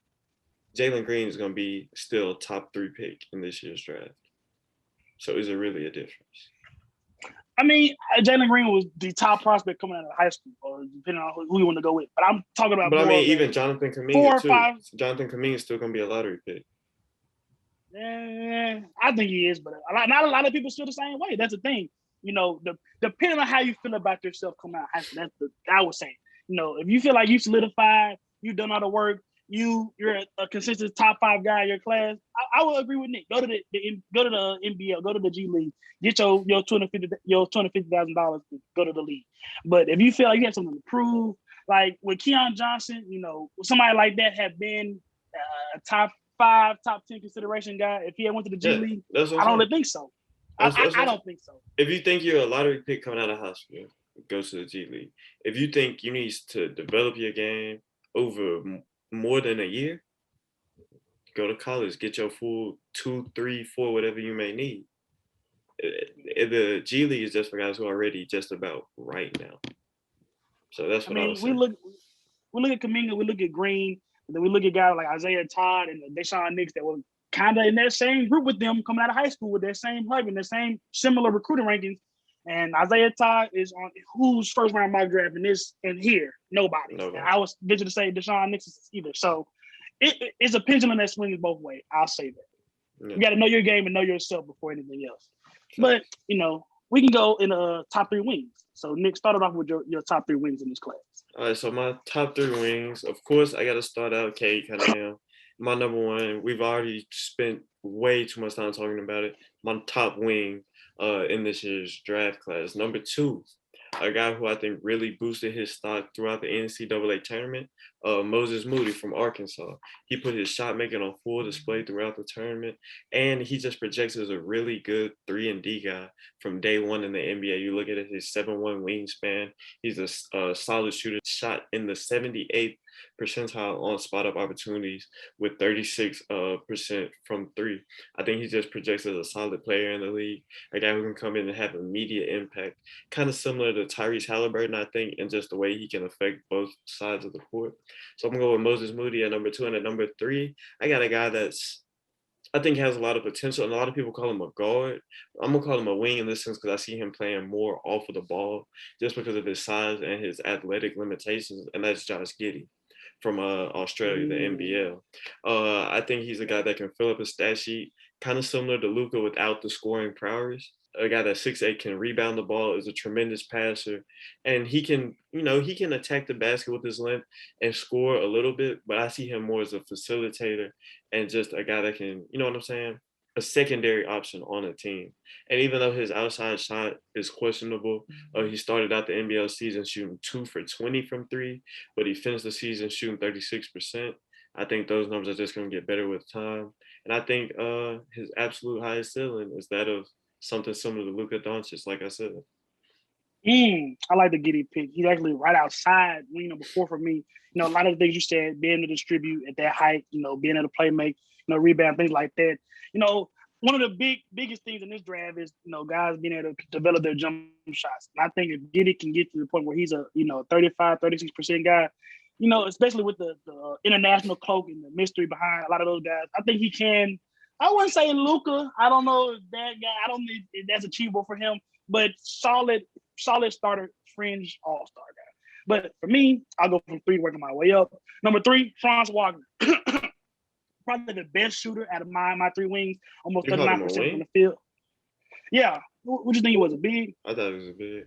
[SPEAKER 1] Jalen Green is going to be still a top 3 pick in this year's draft. So is it really a difference?
[SPEAKER 2] I mean, Jalen Green was the top prospect coming out of high school, or depending on who you want to go with. But I'm talking about.
[SPEAKER 1] But I mean, even Jonathan Kaminga
[SPEAKER 2] 4 or
[SPEAKER 1] too.
[SPEAKER 2] 5.
[SPEAKER 1] Jonathan Kaminga is still going to be a lottery pick.
[SPEAKER 2] I think he is, but not a lot of people feel the same way. That's the thing. You know, depending on how you feel about yourself coming out of high school, I would say. You know, if you feel like you solidified, you've done all the work, you're a consistent top 5 guy in your class, I will agree with Nick. Go to the NBL, go to the G League, get your $250,000 to go to the league. But if you feel like you have something to prove, like with Keon Johnson, you know, somebody like that have been a top 5, top 10 consideration guy. If he had went to the G League, I don't really think so. I don't think so.
[SPEAKER 1] If you think you're a lottery pick coming out of high school, go to the G League. If you think you need to develop your game over more than a year, go to college, get your full 2, 3, 4, whatever you may need. The G League is just for guys who are already just about right now. So that's what I was saying.
[SPEAKER 2] We look at Kaminga, we look at Green, and then we look at guys like Isaiah Todd and Deshaun Nix that were kind of in that same group with them coming out of high school with their same hype and their same similar recruiting rankings. And Isaiah Todd is on who's first round mock draft in this and here? Nobody. And I was venture to say Deshaun Nix is either. So it's a pendulum that swings both ways. I'll say that. Yeah. You got to know your game and know yourself before anything else. Sure. But, you know, we can go in top 3 wings. So, Nick, started off with your top 3 wings in this class.
[SPEAKER 1] All right, so my top 3 wings, of course, I got to start out Cade Cunningham. My number 1, we've already spent way too much time talking about it. My top wing in this year's draft class. Number 2, a guy who I think really boosted his stock throughout the NCAA tournament, Moses Moody from Arkansas. He put his shot making on full display throughout the tournament, and he just projects as a really good 3-and-D guy from day one in the NBA. You look at it, his 7'1" wingspan. He's a solid shooter, shot in the 78th percentile on spot-up opportunities with 36% from 3. I think he just projects as a solid player in the league, a guy who can come in and have immediate impact, kind of similar to Tyrese Halliburton, I think, in just the way he can affect both sides of the court. So I'm going to go with Moses Moody at number 2. And at number 3, I got a guy that's, I think, has a lot of potential, and a lot of people call him a guard. I'm going to call him a wing in this sense because I see him playing more off of the ball just because of his size and his athletic limitations, and that's Josh Giddy from Australia, the NBL. I think he's a guy that can fill up a stat sheet, kind of similar to Luka without the scoring prowess. A guy that's 6'8", can rebound the ball, is a tremendous passer, and he can attack the basket with his length and score a little bit, but I see him more as a facilitator and just a guy that can, you know what I'm saying, a secondary option on a team. And even though his outside shot is questionable, he started out the NBL season shooting 2 for 20 from 3, but he finished the season shooting 36%. I think those numbers are just going to get better with time. And I think his absolute highest ceiling is that of something similar to Luka Doncic, like I said.
[SPEAKER 2] I like the Giddy pick. He's actually right outside wing number 4 for me. You know, a lot of the things you said, being able to distribute at that height, you know, being able to play make, you know, rebound, things like that. You know, one of the biggest things in this draft is, you know, guys being able to develop their jump shots. And I think if Giddy can get to the point where he's a, you know, 35, 36% guy, you know, especially with the international cloak and the mystery behind a lot of those guys, I think he can. I wouldn't say Luka. I don't know if that guy, I don't think that's achievable for him, but solid starter, fringe all-star guy. But for me, I'll go from 3, working my way up. Number 3, Franz Wagner. Probably the best shooter out of my 3 wings, almost 39% from the field. Yeah. What do you think he was, a big?
[SPEAKER 1] I thought he was a big.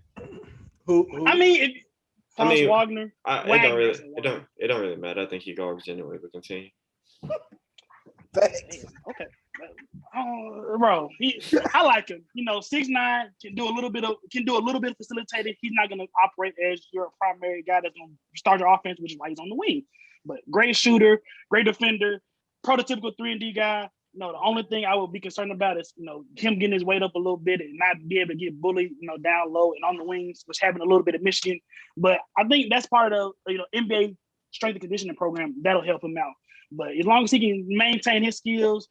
[SPEAKER 3] Who?
[SPEAKER 2] I mean, Franz Wagner.
[SPEAKER 1] It don't really matter. I think he garbage anyway, but continue.
[SPEAKER 2] Okay. Bro, I like him. You know, 6'9", can do a little bit of facilitating. He's not gonna operate as your primary guy that's gonna start your offense, which is why he's on the wing. But great shooter, great defender, prototypical 3-and-D guy. You know, the only thing I would be concerned about is, you know, him getting his weight up a little bit and not be able to get bullied, you know, down low and on the wings, which happened a little bit at Michigan. But I think that's part of the, you know, NBA strength and conditioning program that'll help him out. But as long as he can maintain his skills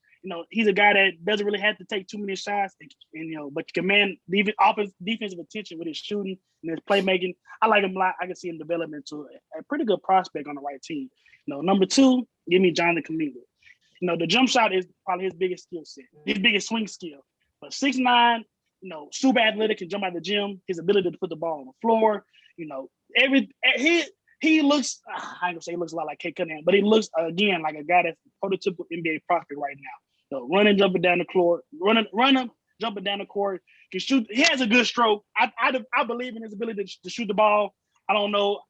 [SPEAKER 2] he's a guy that doesn't really have to take too many shots, and but command defensive attention with his shooting and his playmaking. I like him a lot. I can see him develop into a pretty good prospect on the right team. Number 2, give me Jonathan Kaminga. The jump shot is probably his biggest skill set, his biggest swing skill. But 6'9", super athletic, can jump out of the gym. His ability to put the ball on the floor, he looks. I ain't gonna say he looks a lot like Cade Cunningham, but he looks again like a guy that's a prototypical NBA prospect right now. Running, jumping down the court, running, jumping down the court, can shoot. He has a good stroke. I believe in his ability to shoot the ball. I don't know.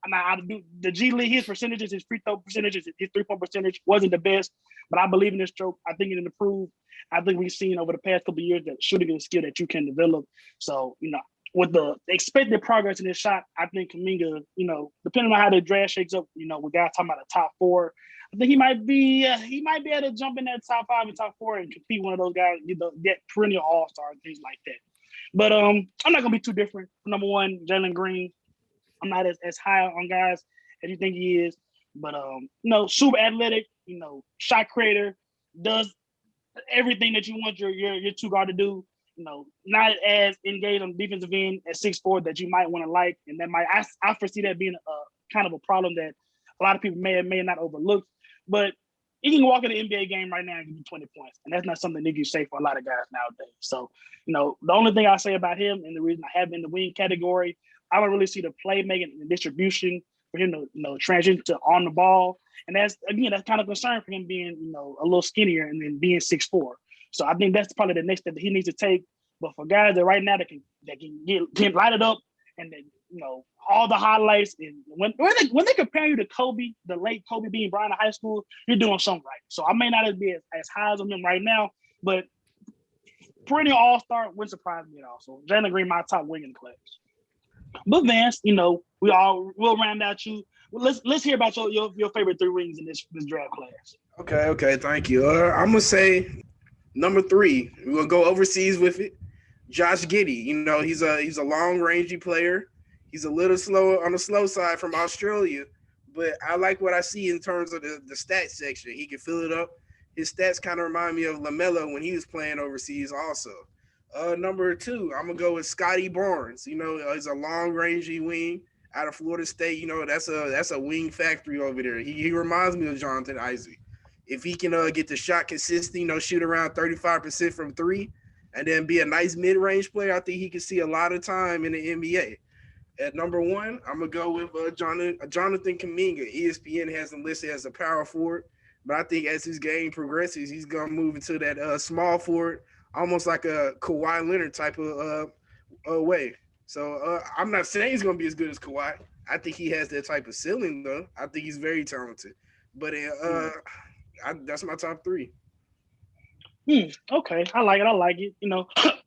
[SPEAKER 2] The G League, his percentages, his free throw percentages, his 3-point percentage wasn't the best, but I believe in his stroke. I think it can improve. I think we've seen over the past couple of years that shooting is a skill that you can develop. So, with the expected progress in his shot, I think Kaminga, depending on how the draft shakes up, with guys talking about the top 4, I think he might be able to jump in that top 5 and top 4 and compete one of those guys, get perennial all-star and things like that. But I'm not gonna be too different. Number 1, Jalen Green. I'm not as high on guys as you think he is, but super athletic, shot creator, does everything that you want your 2 guard to do. Not as engaged on the defensive end at 6'4" that you might want to like, and that I foresee that being a kind of a problem that a lot of people may not overlook. But he can walk in the NBA game right now and give you 20 points, and that's not something that you say for a lot of guys nowadays. So, the only thing I say about him, and the reason I have him in the wing category, I don't really see the playmaking and the distribution for him to transition to on the ball, and that's kind of concern for him being a little skinnier and then being 6'4". So I think that's probably the next step that he needs to take. But for guys that right now that can light it up, and all the highlights, and when they compare you to Kobe, the late Kobe being Bryant in high school, you're doing something right. So I may not be as high as on him right now, but perennial all-star wouldn't surprise me at all. So Jalen Green, my top wing in the class. But Vance, we'll round out you. Let's hear about your favorite 3 wings in this draft class.
[SPEAKER 3] Okay, thank you. I'm gonna say number 3. We're gonna go overseas with it. Josh Giddy. He's a long-rangey player. He's a little slower on the slow side from Australia, but I like what I see in terms of the stats section. He can fill it up. His stats kind of remind me of LaMelo when he was playing overseas also. Number 2, I'm gonna go with Scotty Barnes. He's a long-rangey wing out of Florida State. That's a wing factory over there. He reminds me of Jonathan Isaac. If he can get the shot consistent, shoot around 35% from 3, and then be a nice mid-range player, I think he can see a lot of time in the NBA. At number 1, I'm gonna go with Jonathan Kaminga. ESPN has him listed as a power forward, but I think as his game progresses, he's gonna move into that small forward, almost like a Kawhi Leonard type of way. So I'm not saying he's gonna be as good as Kawhi. I think he has that type of ceiling, though. I think he's very talented. But that's my top 3.
[SPEAKER 2] Okay, I like it.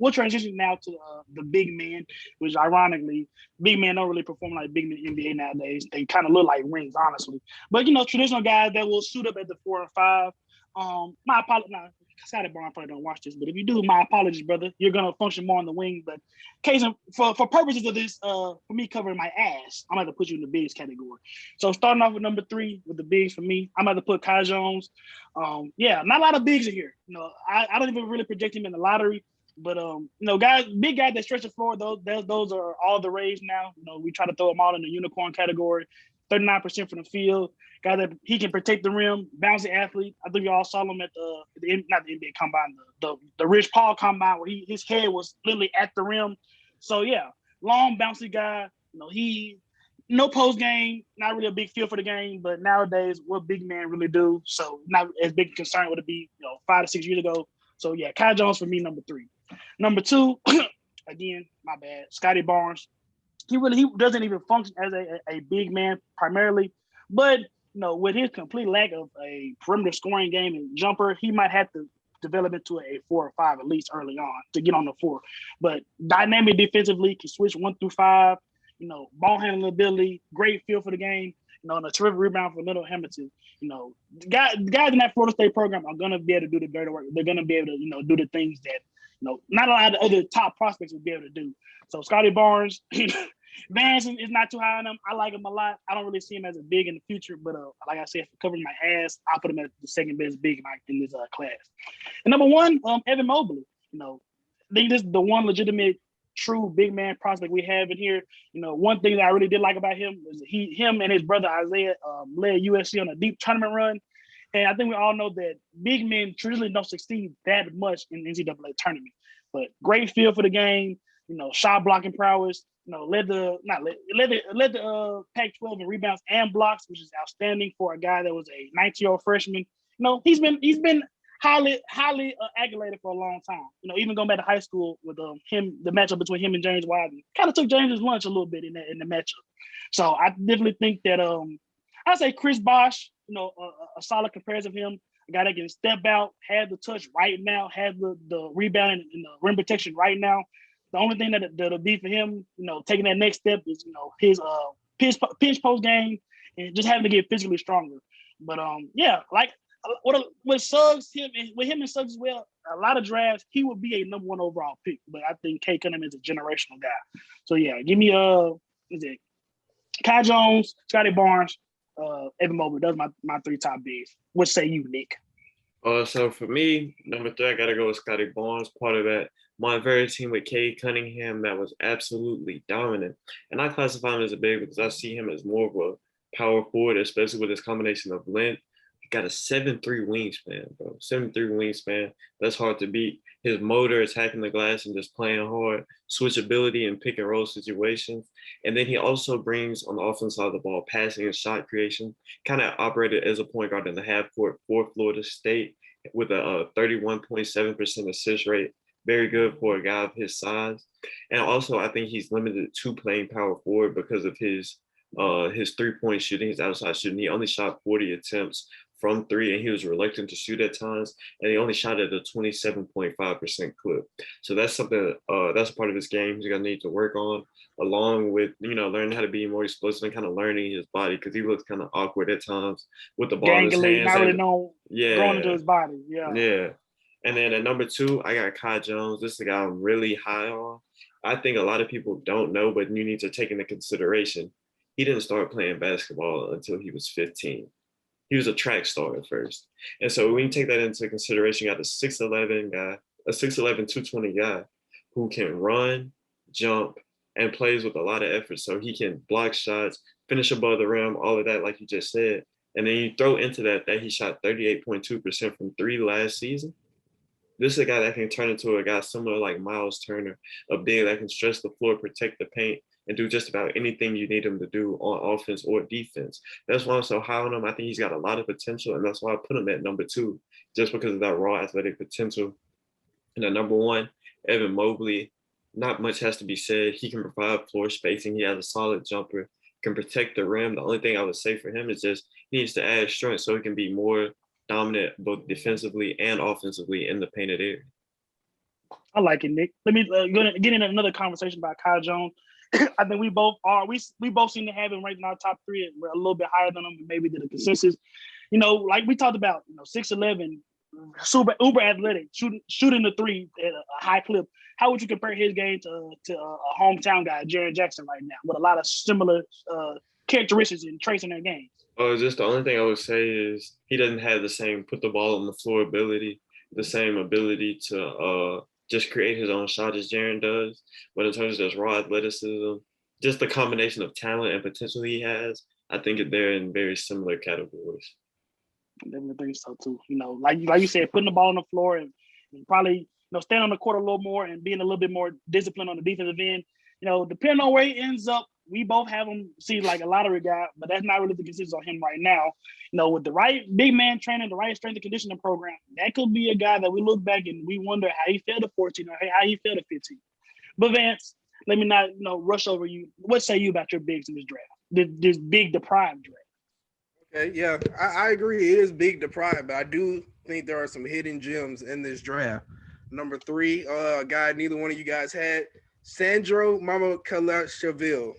[SPEAKER 2] We'll transition now to the big men, which ironically, big men don't really perform like big men in the NBA nowadays. They kind of look like wings, honestly. But traditional guys that will suit up at the 4 and 5. My apologies. Scotty Barnes probably don't watch this, but if you do, my apologies, brother. You're gonna function more on the wing. But for purposes of this, for me covering my ass, I'm gonna have to put you in the bigs category. So starting off with number 3 with the bigs for me, I'm gonna have to put Keon Johnson. Not a lot of bigs in here. I don't even really project him in the lottery. But big guys that stretch the floor, those are all the rage now. We try to throw them all in the unicorn category. 39% from the field. Guy that he can protect the rim, bouncy athlete. I think we all saw him at not the NBA combine, the Rich Paul combine, where his head was literally at the rim. So yeah, long bouncy guy. He no post game, not really a big feel for the game, but nowadays what big men really do. So not as big a concern would it be 5 to 6 years ago. So yeah, Keon Johnson for me, number 3. Number 2, again, my bad, Scotty Barnes. He doesn't even function as a big man primarily, but with his complete lack of a perimeter scoring game and jumper, he might have to develop into a 4 or 5 at least early on to get on the 4. But dynamic defensively, can switch 1 through 5. Ball handling ability, great feel for the game. And a terrific rebound for Little Hamilton. Guys in that Florida State program are gonna be able to do the dirty work. They're gonna be able to do the things that not a lot of other top prospects will be able to do. So Scotty Barnes, Vance is not too high on him. I like him a lot. I don't really see him as a big in the future, but like I said, for covering my ass, I'll put him as the second best big in this class. And number one, Evan Mobley. I think this is the one legitimate, true big man prospect we have in here. One thing that I really did like about him was him and his brother Isaiah led USC on a deep tournament run. And I think we all know that big men traditionally don't succeed that much in NCAA tournament. But great feel for the game, shot blocking prowess, led the Pac-12 in rebounds and blocks, which is outstanding for a guy that was a 19-year-old freshman. He's been highly accoladed for a long time. Even going back to high school with him, the matchup between him and James Wiseman kind of took James's lunch a little bit in the matchup. So I definitely think that I'd say Chris Bosh, a solid comparison of him, a guy that can step out, have the touch right now, have the rebound and the rim protection right now. The only thing that'll be for him, taking that next step is, his pinch post game and just having to get physically stronger. But like with Suggs, with him and Suggs as well, a lot of drafts, he would be a number one overall pick. But I think Cade Cunningham is a generational guy. So yeah, give me Kai Jones, Scotty Barnes, Evan Mobley. Those are my three top bigs. What say you, Nick?
[SPEAKER 1] So for me, number 3, I got to go with Scotty Barnes, part of that Montverde team with Cade Cunningham that was absolutely dominant. And I classify him as a big because I see him as more of a power forward, especially with his combination of length. He got a 7'3" wingspan, bro. 7'3" wingspan. That's hard to beat. His motor, attacking the glass and just playing hard, switchability in pick and roll situations. And then he also brings on the offensive side of the ball, passing and shot creation. Kind of operated as a point guard in the half court for Florida State with a 31.7% assist rate. Very good for a guy of his size. And also, I think he's limited to playing power forward because of his 3-point shooting, his outside shooting. He only shot 40 attempts from 3, and he was reluctant to shoot at times, and he only shot at a 27.5% clip. So that's something, that's a part of his game he's gonna need to work on, along with, learning how to be more explosive and kind of learning his body, because he looks kind of awkward at times with the ball in his hands.
[SPEAKER 2] Not really know going into his body.
[SPEAKER 1] Yeah. And then at number 2, I got Kai Jones. This is a guy I'm really high on. I think a lot of people don't know, but you need to take into consideration, he didn't start playing basketball until he was 15. He was a track star at first. And so when you take that into consideration, you got a 6'11 guy, a 6'11", 220 guy who can run, jump, and plays with a lot of effort. So he can block shots, finish above the rim, all of that, like you just said. And then you throw into that he shot 38.2% from 3 last season. This is a guy that can turn into a guy similar like Miles Turner, a big that can stretch the floor, protect the paint, and do just about anything you need him to do on offense or defense. That's why I'm so high on him. I think he's got a lot of potential, and that's why I put him at number 2, just because of that raw athletic potential. And at number 1, Evan Mobley. Not much has to be said. He can provide floor spacing. He has a solid jumper, can protect the rim. The only thing I would say for him is just he needs to add strength so he can be more dominant both defensively and offensively in the painted area.
[SPEAKER 2] I like it, Nick. Let me get in another conversation about Kyle Jones. I think we both are. We both seem to have him right in our top 3, and we're a little bit higher than him, maybe to the consensus. Like we talked about, 6'11", super uber athletic, shooting the 3 at a high clip. How would you compare his game to a hometown guy, Jaren Jackson, right now, with a lot of similar characteristics and traits in their games?
[SPEAKER 1] Just the only thing I would say is he doesn't have the same put the ball on the floor ability, the same ability to just create his own shot as Jaren does. But in terms of just raw athleticism, just the combination of talent and potential he has, I think they're in very similar categories.
[SPEAKER 2] I definitely think so too. Like you said, putting the ball on the floor and probably staying on the court a little more and being a little bit more disciplined on the defensive end. Depending on where he ends up, we both have him see like a lottery guy, but that's not really the consensus on him right now. With the right big man training, the right strength and conditioning program, that could be a guy that we look back and we wonder how he fell to 14 or how he fell to 15. But Vance, let me not rush over you. What say you about your bigs in this draft? This big deprived draft.
[SPEAKER 3] Okay, yeah, I agree. It is big deprived, but I do think there are some hidden gems in this draft. Number 3, a guy neither one of you guys had, Sandro Mamakhalashvili.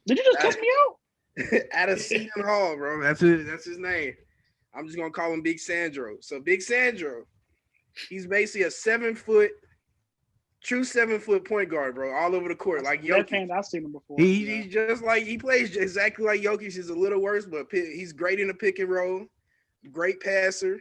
[SPEAKER 2] Did you just cuss me out?
[SPEAKER 3] Out of Seton Hall, bro. That's his name. I'm just gonna call him Big Sandro. So Big Sandro, he's basically a 7-foot True 7-foot point guard, bro, all over the court, like Jokic.
[SPEAKER 2] I've seen him before.
[SPEAKER 3] He's just like he plays exactly like Jokic. He's a little worse, but he's great in the pick and roll. Great passer.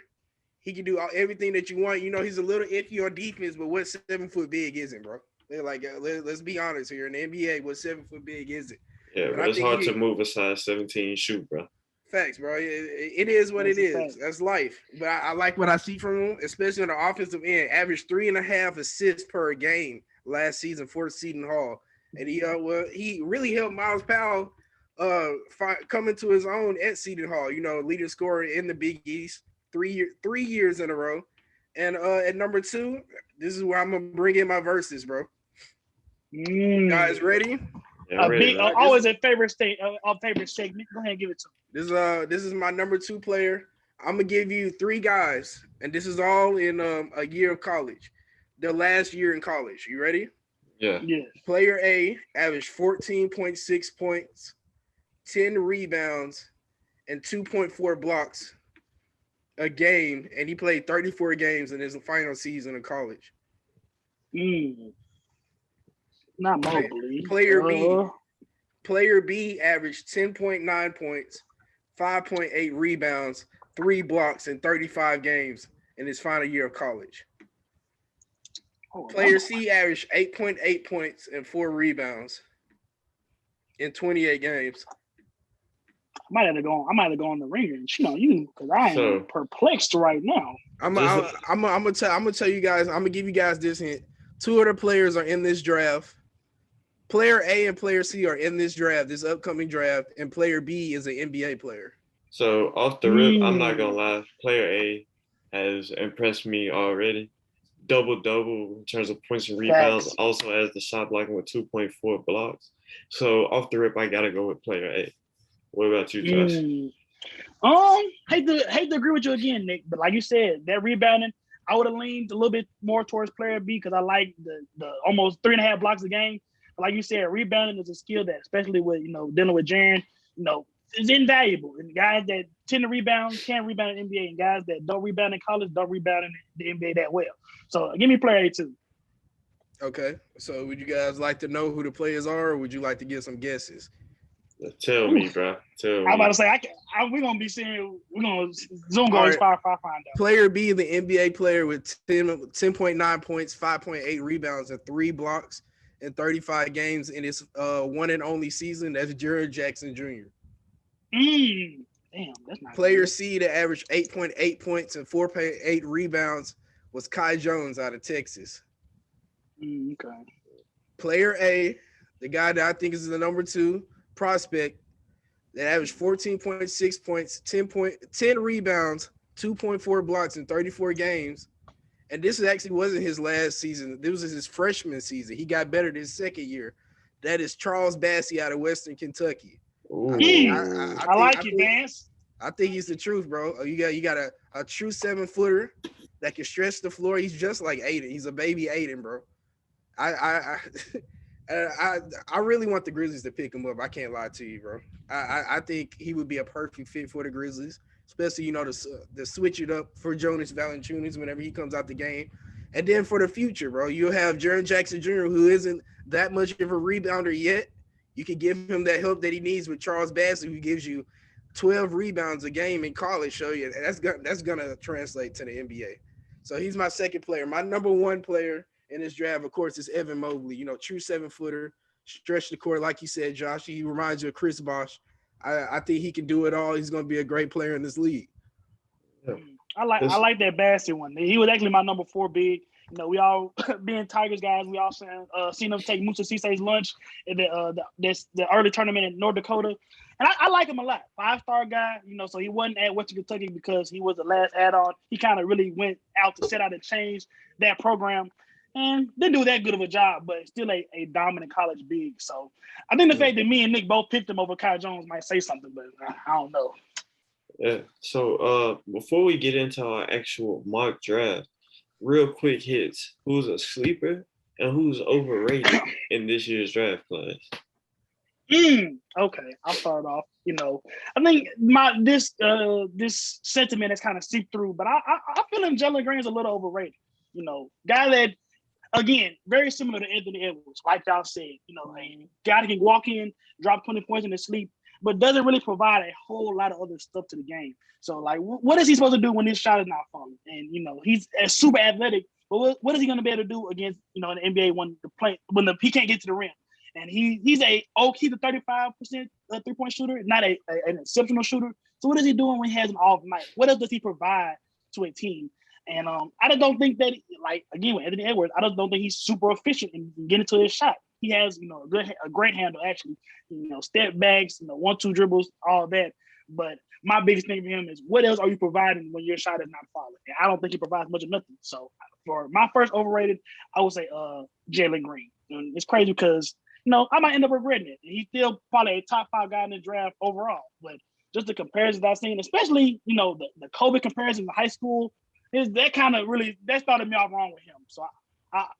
[SPEAKER 3] He can do everything that you want. You know, he's a little iffy on defense, but what 7-foot big isn't, bro? They're like, let's be honest here. In the NBA, what 7-foot big is it?
[SPEAKER 1] Yeah, bro, it's hard to move a size 17 shoot, bro.
[SPEAKER 3] Facts, bro. It is what it is. That's life. But I like what I see from him, especially on the offensive end. Averaged 3.5 assists per game last season for Seton Hall. And he really helped Miles Powell come into his own at Seton Hall, you know, leading scorer in the Big East 3 years in a row. And at number 2, this is where I'm going to bring in my verses, bro. Guys, ready?
[SPEAKER 1] Yeah,
[SPEAKER 2] always a favorite segment. Go ahead and give it to me.
[SPEAKER 3] This is my number 2 player. I'm gonna give you 3 guys, and this is all in a year of college, their last year in college. You ready?
[SPEAKER 1] Yeah.
[SPEAKER 3] Player A averaged 14.6 points, 10 rebounds, and 2.4 blocks a game, and he played 34 games in his final season of college.
[SPEAKER 2] Not Mobley.
[SPEAKER 3] Player B averaged 10.9 points, 5.8 rebounds, 3 blocks in 35 games in his final year of college. Player C averaged 8.8 points and 4 rebounds in 28 games.
[SPEAKER 2] I might have to go on the ringer and cheat on you because I am perplexed right now.
[SPEAKER 3] I'm gonna tell you guys. I'm gonna give you guys this hint. 2 of the players are in this draft. Player A and Player C are in this draft, this upcoming draft, and Player B is an NBA player.
[SPEAKER 1] So off the rip, I'm not gonna lie. Player A has impressed me already. Double in terms of points and rebounds. Facts. Also has the shot blocking with 2.4 blocks. So off the rip, I gotta go with Player A. What about you, Josh?
[SPEAKER 2] Hate to agree with you again, Nick, but like you said, that rebounding, I would have leaned a little bit more towards Player B because I like the almost 3.5 blocks a game. Like you said, rebounding is a skill that, especially with, dealing with Jaren, is invaluable. And guys that tend to rebound can rebound in the NBA, and guys that don't rebound in college don't rebound in the NBA that well. So give me Player A too.
[SPEAKER 3] Okay. So would you guys like to know who the players are, or would you like to give some guesses?
[SPEAKER 1] Tell me, bro. Tell me.
[SPEAKER 2] I'm about to say, we're going to be seeing, we're going to Zoom go as far as I find out.
[SPEAKER 3] Player B, the NBA player with 10.9 points, 5.8 rebounds, and 3 blocks in 35 games in his one and only season. That's Jaren Jackson Jr.
[SPEAKER 2] Damn, that's not
[SPEAKER 3] Player
[SPEAKER 2] good.
[SPEAKER 3] C that averaged 8.8 points and 4.8 rebounds was Kai Jones out of Texas.
[SPEAKER 2] Okay.
[SPEAKER 3] Player A, the guy that I think is the number 2 prospect that averaged 14.6 points, 10 rebounds, 2.4 blocks in 34 games. And this actually wasn't his last season. This was his freshman season. He got better this second year. That is Charles Bassey out of Western Kentucky.
[SPEAKER 2] I like it, Vance.
[SPEAKER 3] I think he's the truth, bro. You got a true 7-footer that can stretch the floor. He's just like Aiden. He's a baby Aiden, bro. I really want the Grizzlies to pick him up. I can't lie to you, bro. I think he would be a perfect fit for the Grizzlies, especially, to switch it up for Jonas Valanciunas whenever he comes out the game. And then for the future, bro, you'll have Jaren Jackson Jr., who isn't that much of a rebounder yet. You can give him that help that he needs with Charles Bassey, who gives you 12 rebounds a game in college. So yeah, that's gonna translate to the NBA. So he's my second player. My number 1 player in this draft, of course, is Evan Mobley. True 7-footer, stretch the court, like you said, Josh. He reminds you of Chris Bosh. I think he can do it all. He's going to be a great player in this league.
[SPEAKER 1] Yeah.
[SPEAKER 2] I like that Bassey one. He was actually my number 4 big. We all being Tigers guys, we all seen him take Musa Cisse's lunch in the early tournament in North Dakota. And I like him a lot. 5-star guy, so he wasn't at Western Kentucky because he was the last add-on. He kind of really went out to set out and change that program. And didn't do that good of a job, but still a dominant college big. So I think the fact that me and Nick both picked him over Kai Jones might say something, but I don't know.
[SPEAKER 1] Yeah. So before we get into our actual mock draft, real quick hits. Who's a sleeper and who's overrated in this year's draft class?
[SPEAKER 2] Okay, I'll start off. I think this sentiment has kind of seeped through, but I feel like Jaylen Green's a little overrated. Guy that again, very similar to Anthony Edwards, like y'all said. A guy that can walk in, drop 20 points in his sleep, but doesn't really provide a whole lot of other stuff to the game. So, like, what is he supposed to do when his shot is not falling? And he's super athletic, but what is he going to be able to do against in the NBA when he can't get to the rim? And he's a 35% 3-point shooter, not an exceptional shooter. So what is he doing when he has an off night? What else does he provide to a team? And I just don't think that, like, again, with Anthony Edwards, I just don't think he's super efficient in getting to his shot. He has, a great handle, actually, step backs, 1-2 dribbles, all that. But my biggest thing for him is, what else are you providing when your shot is not falling? And I don't think he provides much of nothing. So for my first overrated, I would say Jalen Green. And it's crazy because, I might end up regretting it. He's still probably a top 5 guy in the draft overall. But just the comparisons I've seen, especially, the COVID comparison in high school, that started me off wrong with him. So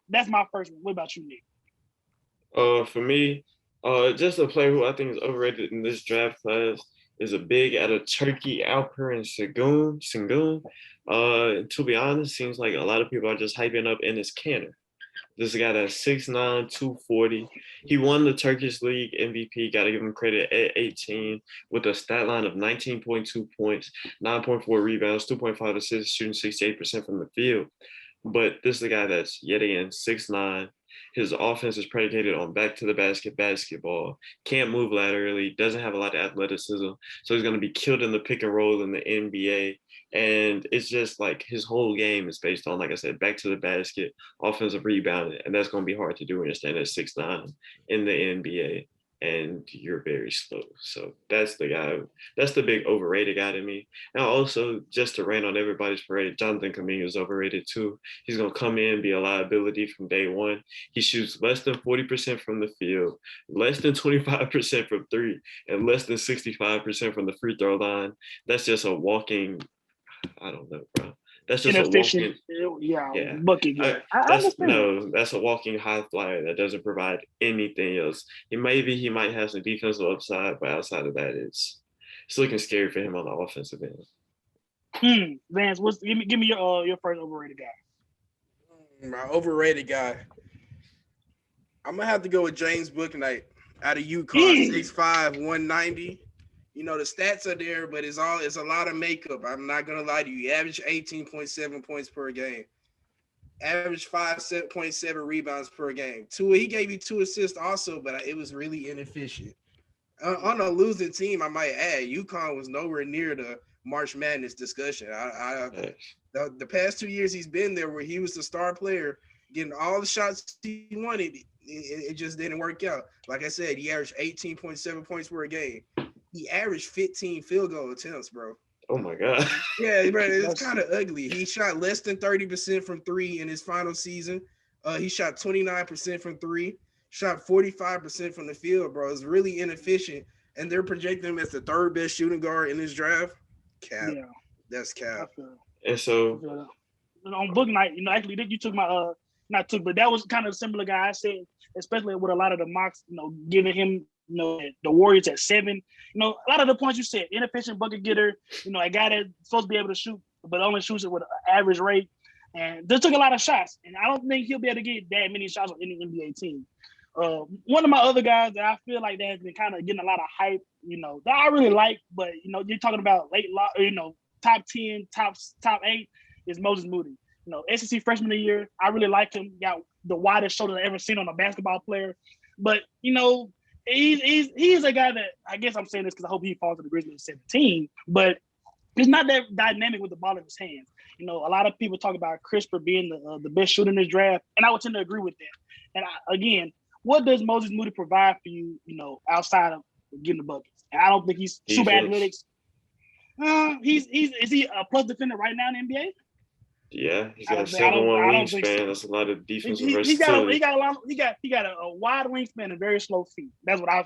[SPEAKER 2] that's my first one. What about you, Nick?
[SPEAKER 1] For me, just a player who I think is overrated in this draft class is a big out of Turkey, Alperen Sengun. To be honest, seems like a lot of people are just hyping up Enes Kanter. This guy that's 6'9", 240. He won the Turkish League MVP. Got to give him credit at 18 with a stat line of 19.2 points, 9.4 rebounds, 2.5 assists, shooting 68% from the field. But this is a guy that's yet again 6'9". His offense is predicated on back to the basket basketball. Can't move laterally. Doesn't have a lot of athleticism. So he's going to be killed in the pick and roll in the NBA. And it's just like his whole game is based on, like I said, back to the basket, offensive rebounding. And that's going to be hard to do when you're standing at 6'9" in the NBA. And you're very slow. So that's the guy. That's the big overrated guy to me. Now, also, just to rain on everybody's parade, Jonathan Kaminga is overrated too. He's going to come in, be a liability from day one. He shoots less than 40% from the field, less than 25% from three, and less than 65% from the free throw line. That's just a walking, I don't know, bro. That's just
[SPEAKER 2] inefficient. Bucket.
[SPEAKER 1] That's a walking high flyer that doesn't provide anything else. He might have some defensive upside, but outside of that, it's looking scary for him on the offensive end.
[SPEAKER 2] Vance, give me your first overrated guy.
[SPEAKER 3] My overrated guy. I'm gonna have to go with James Bouknight out of UConn, 6'5", 190. The stats are there, but it's a lot of makeup. I'm not gonna lie to you. He averaged 18.7 points per game, averaged 5.7 rebounds per game. He gave you 2 assists also, but it was really inefficient. On a losing team, I might add, UConn was nowhere near the March Madness discussion. The past 2 years he's been there, where he was the star player, getting all the shots he wanted, it just didn't work out. Like I said, he averaged 18.7 points per game. He averaged 15 field goal attempts, bro.
[SPEAKER 1] Oh, my God.
[SPEAKER 3] Yeah, bro, it's kind of ugly. He shot less than 30% from three in his final season. He shot 29% from three, shot 45% from the field, bro. It's really inefficient. And they're projecting him as the 3rd best shooting guard in this draft. Cap. Yeah. That's cap.
[SPEAKER 1] And so
[SPEAKER 2] on Bouknight, actually, you took my but that was kind of a similar guy I said, especially with a lot of the mocks, giving him the Warriors at 7. A lot of the points you said, inefficient bucket getter, a guy that's supposed to be able to shoot, but only shoots it with an average rate. And they took a lot of shots. And I don't think he'll be able to get that many shots on any NBA team. One of my other guys that I feel like that has been kind of getting a lot of hype, that I really like, but, you're talking about top 10, top 8 is Moses Moody. SEC freshman of the year, I really like him. Got the widest shoulder I've ever seen on a basketball player. But, he's a guy that, I guess I'm saying this because I hope he falls to the Grizzlies at 17, but he's not that dynamic with the ball in his hands. A lot of people talk about CRISPR being the best shooter in this draft, and I would tend to agree with that. And again, what does Moses Moody provide for you, outside of getting the buckets? And I don't think he's super athletic. Is he a plus defender right now in the NBA?
[SPEAKER 1] Yeah, he's got a 7'1" wingspan. That's a lot of defensive versatility.
[SPEAKER 2] He got a wide wingspan and very slow feet. That's what I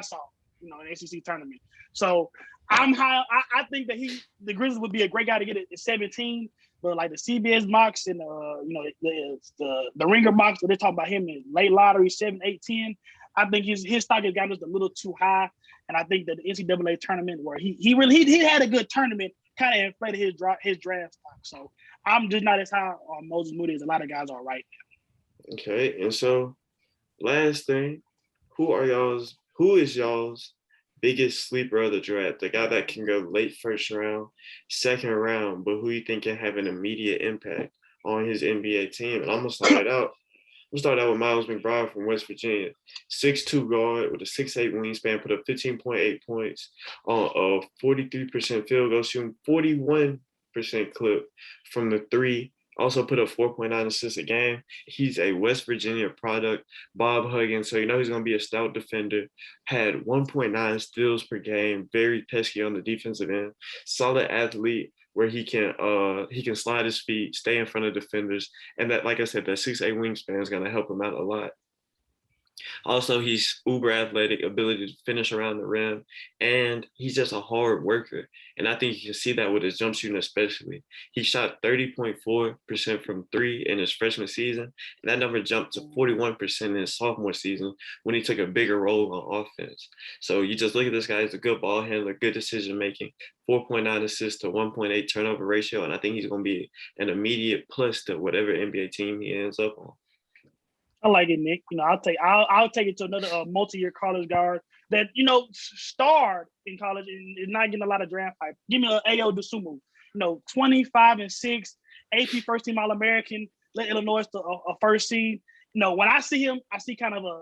[SPEAKER 2] saw, in the SEC tournament. So I'm high. I think that the Grizzlies would be a great guy to get at 17. But like the CBS mocks and the Ringer mocks, where they're talking about him in late lottery 7, 8, 10. I think his stock has gotten just a little too high. And I think that the NCAA tournament where he had a good tournament kind of inflated his draft stock. So I'm just not as high on Moses Moody as a lot of guys are right
[SPEAKER 1] Okay, and so last thing, who is y'all's biggest sleeper of the draft? The guy that can go late first round, second round, but who you think can have an immediate impact on his NBA team? And I'm gonna start it out. We'll start out with Miles McBride from West Virginia. 6'2" guard with a 6'8" wingspan, put up 15.8 points on a 43% field goal shooting, 41% clip from the three. Also put up 4.9 assists a game. He's a West Virginia product. Bob Huggins, so you know he's going to be a stout defender. Had 1.9 steals per game. Very pesky on the defensive end. Solid athlete where he can slide his feet, stay in front of defenders, and that, like I said, that 6'8" wingspan is going to help him out a lot. Also, he's uber athletic, ability to finish around the rim, and he's just a hard worker. And I think you can see that with his jump shooting, especially. He shot 30.4% from three in his freshman season, and that number jumped to 41% in his sophomore season when he took a bigger role on offense. So you just look at this guy, he's a good ball handler, good decision making, 4.9 assists to 1.8 turnover ratio, and I think he's going to be an immediate plus to whatever NBA team he ends up on.
[SPEAKER 2] I like it, Nick. You know, I'll take it to another multi-year college guard that, you know, starred in college and is not getting a lot of draft hype. Give me an Ayo Dosunmu. You know, 25-6, AP first team All-American, led Illinois to a first seed. You know, when I see him, I see kind of a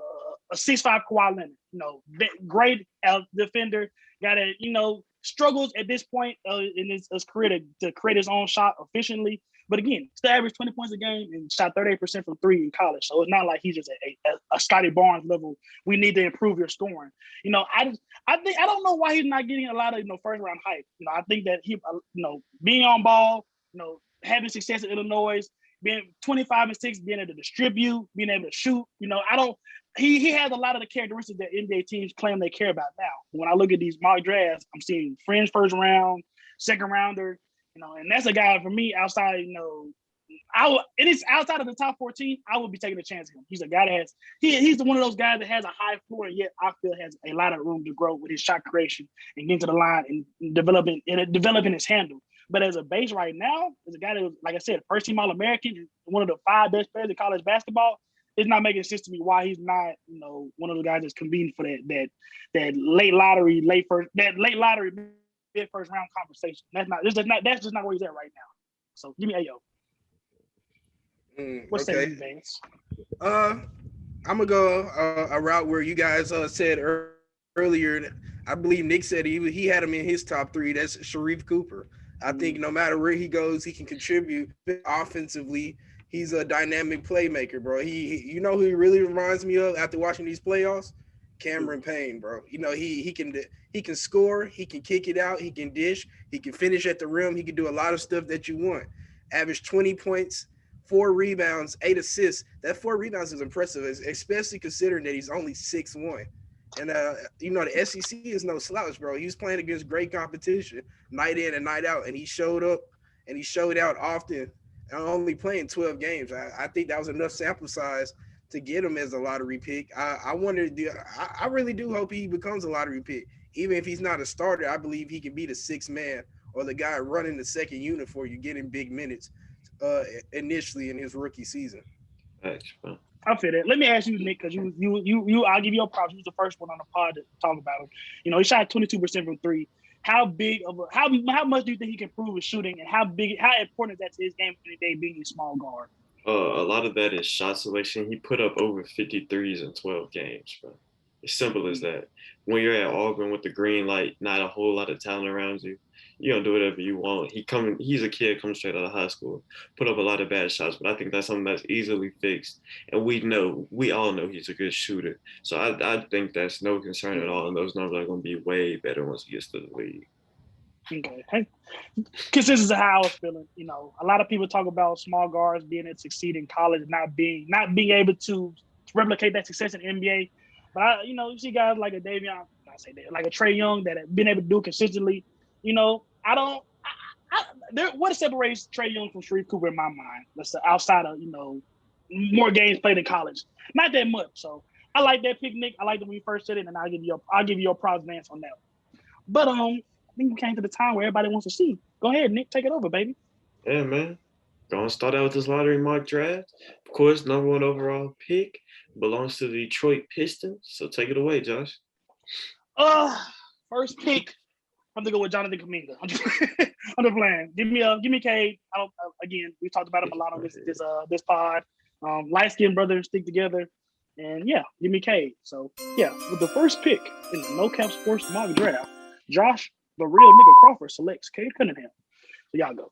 [SPEAKER 2] 6'5" Kawhi Leonard. You know, great defender, got to, you know, struggles at this point in his career to create his own shot efficiently. But again, still averaged 20 points a game and shot 38% from three in college. So it's not like he's just a Scotty Barnes level. We need to improve your scoring. You know, I don't know why he's not getting a lot of, you know, first round hype. You know, I think that he, you know, being on ball, you know, having success at Illinois, being 25-6, being able to distribute, being able to shoot. You know, he has a lot of the characteristics that NBA teams claim they care about now. When I look at these mock drafts, I'm seeing fringe first round, second rounder. You know, and that's a guy for me outside, you know, it is outside of the top 14, I would be taking a chance on him. He's a guy that he's one of those guys that has a high floor, yet I feel has a lot of room to grow with his shot creation and getting to the line and developing his handle. But as a base right now, as a guy that was, like I said, first team All-American, one of the 5 best players in college basketball, it's not making sense to me why he's not, you know, one of the guys that's convened for that late lottery mid first round conversation. That's just not where he's at right now. So give me Ayo. What's
[SPEAKER 3] okay.
[SPEAKER 2] that, Vance?
[SPEAKER 3] I'm gonna go a route where you guys said earlier. I believe Nick said he had him in his top 3. That's Sharif Cooper. I think no matter where he goes, he can contribute offensively. He's a dynamic playmaker, bro. He you know who he really reminds me of after watching these playoffs? Cameron Payne, bro. You know, he can score, he can kick it out, he can dish, he can finish at the rim, he can do a lot of stuff that you want. Average 20 points, 4 rebounds, 8 assists. That 4 rebounds is impressive, especially considering that he's only 6'1". And you know, the SEC is no slouch, bro. He was playing against great competition night in and night out, and he showed up and he showed out often. And only playing 12 games. I think that was enough sample size to get him as a lottery pick. I really do hope he becomes a lottery pick. Even if he's not a starter, I believe he can be the 6th man or the guy running the second unit for you, getting big minutes initially in his rookie season.
[SPEAKER 1] Thanks, bro.
[SPEAKER 2] I feel that. Let me ask you, Nick, because you I'll give you a props. You was the first one on the pod to talk about him. You know, he shot 22% from 3. How much do you think he can improve his shooting, and how important is that to his game today being a small guard?
[SPEAKER 1] A lot of that is shot selection. He put up over 53s in 12 games, bro. As simple as that. When you're at Auburn with the green light, not a whole lot of talent around you, you're gonna do whatever you want. He's a kid coming straight out of high school, put up a lot of bad shots, but I think that's something that's easily fixed. And we all know he's a good shooter. So I think that's no concern at all. And those numbers are gonna be way better once he gets to the league.
[SPEAKER 2] Okay. Because this is how I was feeling. You know, a lot of people talk about small guards being able to succeed in college, not being able to replicate that success in the NBA. But you see guys like a Davion, like a Trey Young that have been able to do it consistently. You know, what separates Trey Young from Sharif Cooper in my mind? Let's say outside of more games played in college, not that much. So I like that pick, Nick. I like that when you first said it, and I'll give you a props dance on that one. But I think we came to the time where everybody wants to see. Go ahead, Nick. Take it over, baby.
[SPEAKER 1] Yeah, man. Gonna start out with this lottery mock draft. Of course, number 1 overall pick belongs to the Detroit Pistons. So take it away, Josh.
[SPEAKER 2] First pick. I'm gonna go with Jonathan Kaminga. I'm just playing. Give me Cade. Again, we talked about him a lot on this pod. Light skinned brothers stick together, and yeah, give me Cade. So yeah, with the first pick in the No Cap Sports mock draft, Josh, the real nigga Crawford, selects Cade Cunningham. So y'all go.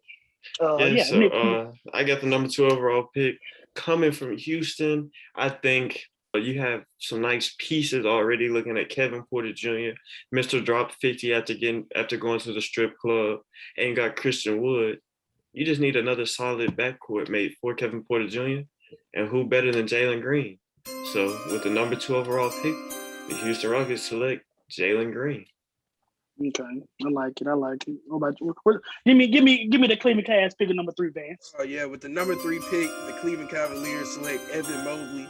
[SPEAKER 1] I got the number 2 overall pick coming from Houston. I think you have some nice pieces already. Looking at Kevin Porter Jr., Mr. Dropped 50 after going to the strip club, and got Christian Wood. You just need another solid backcourt mate for Kevin Porter Jr. And who better than Jalen Green? So with the number 2 overall pick, the Houston Rockets select Jalen Green.
[SPEAKER 2] Okay, I like it. What about you? Give me the Cleveland Cavs pick number 3, Vance.
[SPEAKER 3] Oh yeah, with the number 3 pick, the Cleveland Cavaliers select Evan Mobley.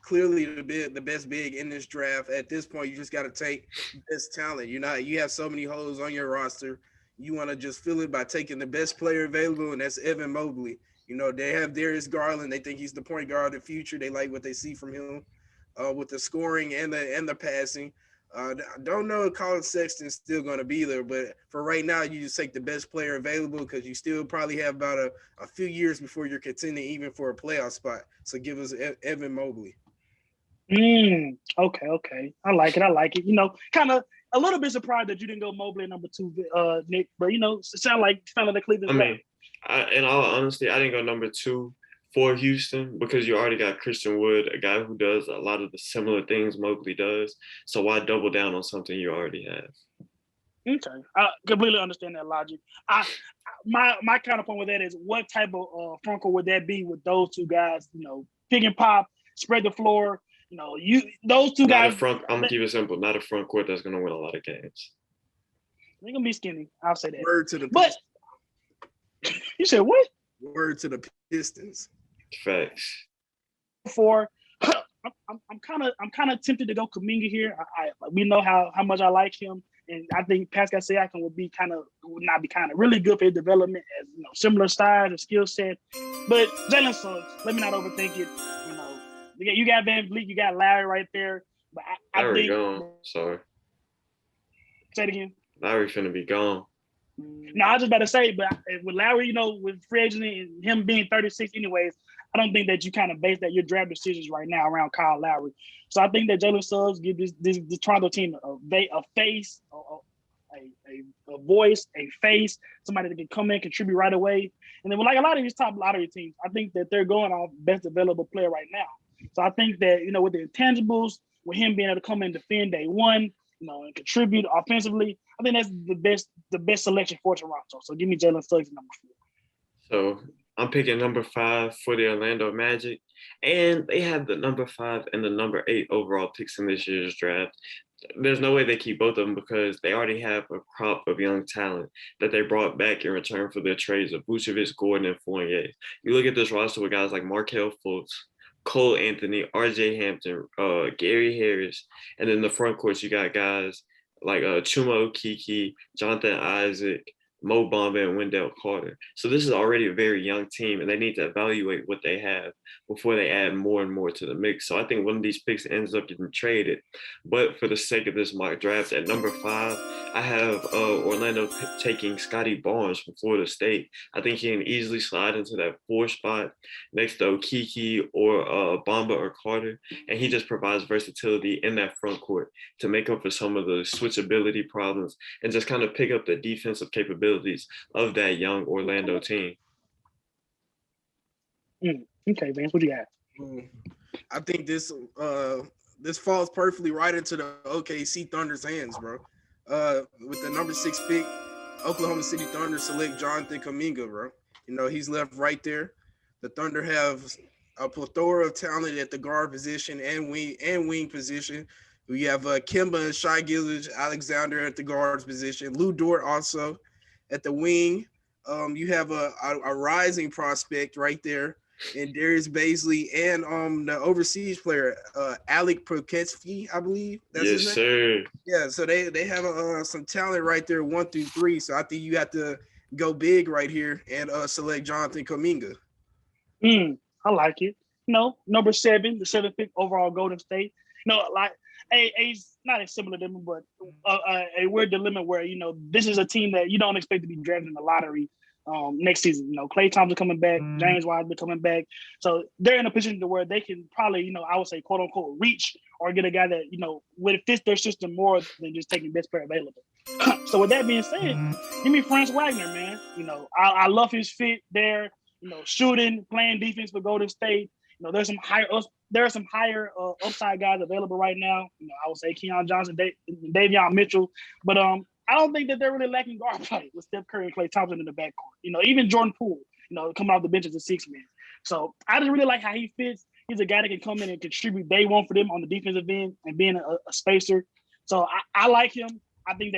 [SPEAKER 3] Clearly the best big in this draft. At this point, you just got to take best talent. You have so many holes on your roster. You want to just fill it by taking the best player available, and that's Evan Mobley. They have Darius Garland. They think he's the point guard of the future. They like what they see from him with the scoring and the passing. Don't know if Colin Sexton's still going to be there, but for right now, you just take the best player available because you still probably have about a few years before you're contending even for a playoff spot. So give us Evan Mobley.
[SPEAKER 2] Okay. I like it. Kind of a little bit surprised that you didn't go Mobley number 2, Nick. But it sound like the Cleveland.
[SPEAKER 1] In all honesty, I didn't go number 2 for Houston because you already got Christian Wood, a guy who does a lot of the similar things Mobley does. So why double down on something you already have?
[SPEAKER 2] Okay, I completely understand that logic. My counterpoint with that is, what type of front court would that be with those 2 guys? Pick and pop, spread the floor. Those 2 guys.
[SPEAKER 1] I'm gonna keep it simple. Not a front court that's gonna win a lot of games.
[SPEAKER 2] They're gonna be skinny. I'll say that.
[SPEAKER 3] Word to the
[SPEAKER 2] Pistons. But you said what?
[SPEAKER 3] Word to the Pistons.
[SPEAKER 1] Facts.
[SPEAKER 2] I'm kind of tempted to go Kaminga here. We know how much I like him, and I think Pascal Siakam would really good for his development, as similar style and skill set. But Jalen Suggs, let me not overthink it. You got Van Vliet, you got Larry right there. But
[SPEAKER 1] Larry gone. Sorry.
[SPEAKER 2] Say it again.
[SPEAKER 1] Larry finna be gone.
[SPEAKER 2] No, I was just about to say, but with Larry, with free agent and him being 36 anyways, I don't think that you kind of base your draft decisions right now around Kyle Lowry. So I think that Jalen Suggs give this Toronto team a face, a voice, a face, somebody that can come in, contribute right away. And then with a lot of these top lottery teams, I think that they're going off best available player right now. So I think that, with the intangibles, with him being able to come in and defend day one, and contribute offensively, I think that's the best selection for Toronto. So give me Jalen Suggs number 4.
[SPEAKER 1] So I'm picking number 5 for the Orlando Magic, and they have the number 5 and the number 8 overall picks in this year's draft. There's no way they keep both of them because they already have a crop of young talent that they brought back in return for their trades of Vucevic, Gordon, and Fournier. You look at this roster with guys like Markelle Fultz, Cole Anthony, RJ Hampton, Gary Harris, and then the front court you got guys like Chuma Okeke, Jonathan Isaac, Mo Bamba, and Wendell Carter. So this is already a very young team, and they need to evaluate what they have before they add more and more to the mix. So I think one of these picks ends up getting traded. But for the sake of this mock draft, at number 5, I have Orlando taking Scotty Barnes from Florida State. I think he can easily slide into that 4 spot next to Okeke or Bamba or Carter. And he just provides versatility in that front court to make up for some of the switchability problems and just kind of pick up the defensive capabilities of that young Orlando team.
[SPEAKER 2] Okay, Vance, what you got?
[SPEAKER 3] I think this falls perfectly right into the OKC Thunder's hands, bro. With the number 6 pick, Oklahoma City Thunder select Jonathan Kaminga, bro. He's left right there. The Thunder have a plethora of talent at the guard position and wing position. We have Kemba and Shai Gilgeous-Alexander at the guards position. Lou Dort also at the wing. You have a rising prospect right there in Darius Basley and the overseas player, Alec Proketsky, I believe. That's his name?
[SPEAKER 1] Sir.
[SPEAKER 3] Yeah, so they have some talent right there, 1 through 3. So I think you have to go big right here and select Jonathan Kaminga.
[SPEAKER 2] I like it. No, number 7, the 7th pick overall Golden State. No, like a not a similar dilemma, but a weird dilemma where this is a team that you don't expect to be drafted in the lottery next season. Klay Thompson coming back, James Wiseman coming back, so they're in a position to where they can probably I would say quote unquote reach or get a guy that would fit their system more than just taking best player available. So with that being said, give me Franz Wagner, man. I love his fit there. Shooting, playing defense for Golden State. There's some higher upside guys available right now. I would say Keon Johnson, Davion Mitchell, but I don't think that they're really lacking guard play with Steph Curry and Klay Thompson in the backcourt. Even Jordan Poole, coming off the bench as a 6 man. So I just really like how he fits. He's a guy that can come in and contribute day one for them on the defensive end and being a spacer. So I like him. I think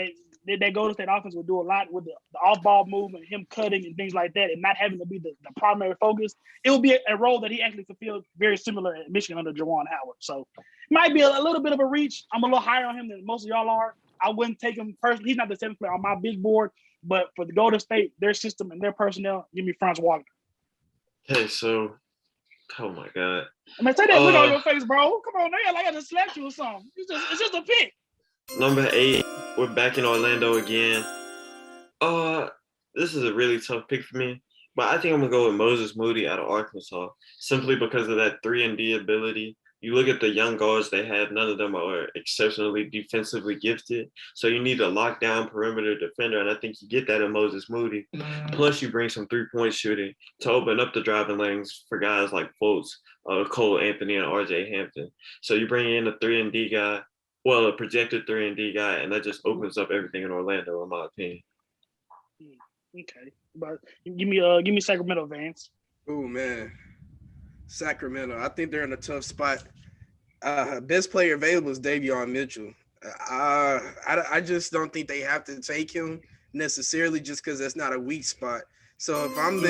[SPEAKER 2] that Golden State offense will do a lot with the off-ball movement, him cutting and things like that, and not having to be the primary focus. It will be a role that he actually fulfilled very similar at Michigan under Juwan Howard. So it might be a little bit of a reach. I'm a little higher on him than most of y'all are. I wouldn't take him personally. He's not the 7th player on my big board, but for the Golden State, their system and their personnel, give me Franz Wagner.
[SPEAKER 1] Hey, so, oh my God.
[SPEAKER 2] I mean, say that look on your face, bro. Come on, man. Like I just slapped you or something. It's just a pick.
[SPEAKER 1] Number 8, we're back in Orlando again. This is a really tough pick for me, but I think I'm gonna go with Moses Moody out of Arkansas, simply because of that 3-and-D ability. You look at the young guards they have; none of them are exceptionally defensively gifted. So you need a lockdown perimeter defender, and I think you get that in Moses Moody. Plus, you bring some 3-point shooting to open up the driving lanes for guys like Fultz, Cole Anthony, and RJ Hampton. So you bring in a 3-and-D guy. Well, a projected 3-and-D guy, and that just opens up everything in Orlando, in my opinion.
[SPEAKER 2] Okay, but give me Sacramento, Vance.
[SPEAKER 3] Oh man, Sacramento. I think they're in a tough spot. Best player available is Davion Mitchell. I just don't think they have to take him necessarily, just because that's not a weak spot. So if I'm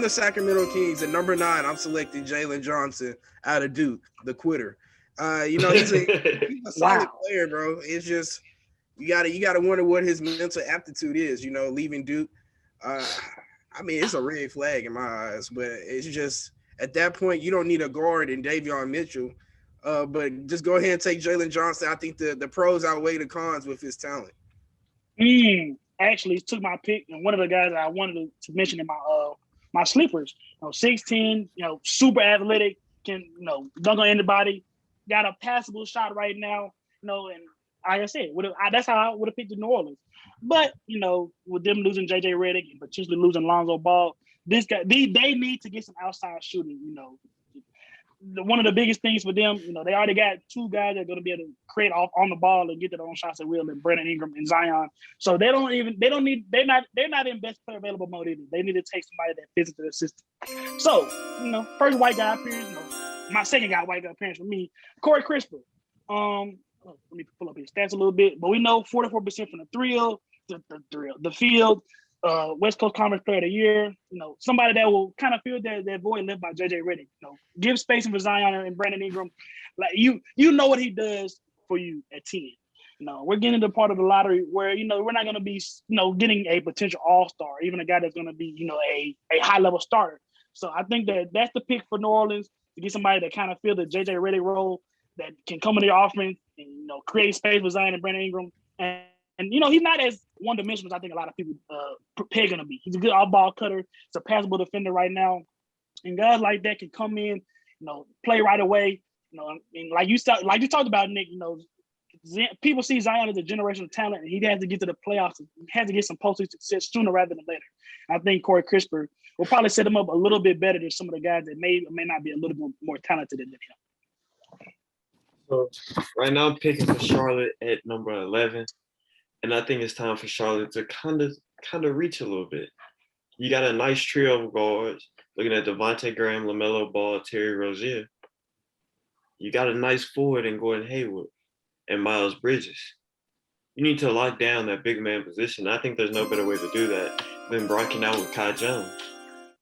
[SPEAKER 3] the Sacramento Kings at number 9, I'm selecting Jalen Johnson out of Duke, the quitter. He's a solid player, bro. It's just you gotta wonder what his mental aptitude is. Leaving Duke. I mean, it's a red flag in my eyes, but it's just at that point you don't need a guard in Davion Mitchell. But just go ahead and take Jalen Johnson. I think the pros outweigh the cons with his talent.
[SPEAKER 2] Actually took my pick, and one of the guys that I wanted to mention in my sleepers. 6'10", super athletic, can dunk on anybody. Got a passable shot right now, and like I said, that's how I would have picked the New Orleans. But with them losing JJ Redick and potentially losing Lonzo Ball, this guy they need to get some outside shooting. One of the biggest things for them, they already got 2 guys that are going to be able to create off on the ball and get their own shots at will, and Brandon Ingram and Zion. So they're not in best player available mode either. They need to take somebody that fits into the system. So first white guy appearance. My second white guy appearance for me, Corey Crisper. Let me pull up his stats a little bit, but we know 44% from the field. West Coast Conference Player of the Year. Somebody that will kind of fill that void left by JJ Redick. Give spacing for Zion and Brandon Ingram. Like you know what he does for you at 10. We're getting to the part of the lottery where we're not going to be getting a potential all-star, even a guy that's going to be a high-level starter. So I think that's the pick for New Orleans, to get somebody that kind of fill the JJ Redick role, that can come into the offense and create space for Zion and Brandon Ingram. And he's not as one-dimensional as I think a lot of people peg him to be. He's a good off-ball cutter. He's a passable defender right now. And guys like that can come in, play right away. And like you talked about, Nick, people see Zion as a generational talent, and he has to get to the playoffs. He has to get some postseason success sooner rather than later. I think Corey Crisper will probably set him up a little bit better than some of the guys that may or may not be a little bit more talented than him.
[SPEAKER 1] So right now I'm picking for Charlotte at number 11. And I think it's time for Charlotte to kind of reach a little bit. You got a nice trio of guards, looking at Devontae Graham, LaMelo Ball, Terry Rozier. You got a nice forward in Gordon Hayward and Miles Bridges. You need to lock down that big man position. I think there's no better way to do that than rocking out with Kai Jones.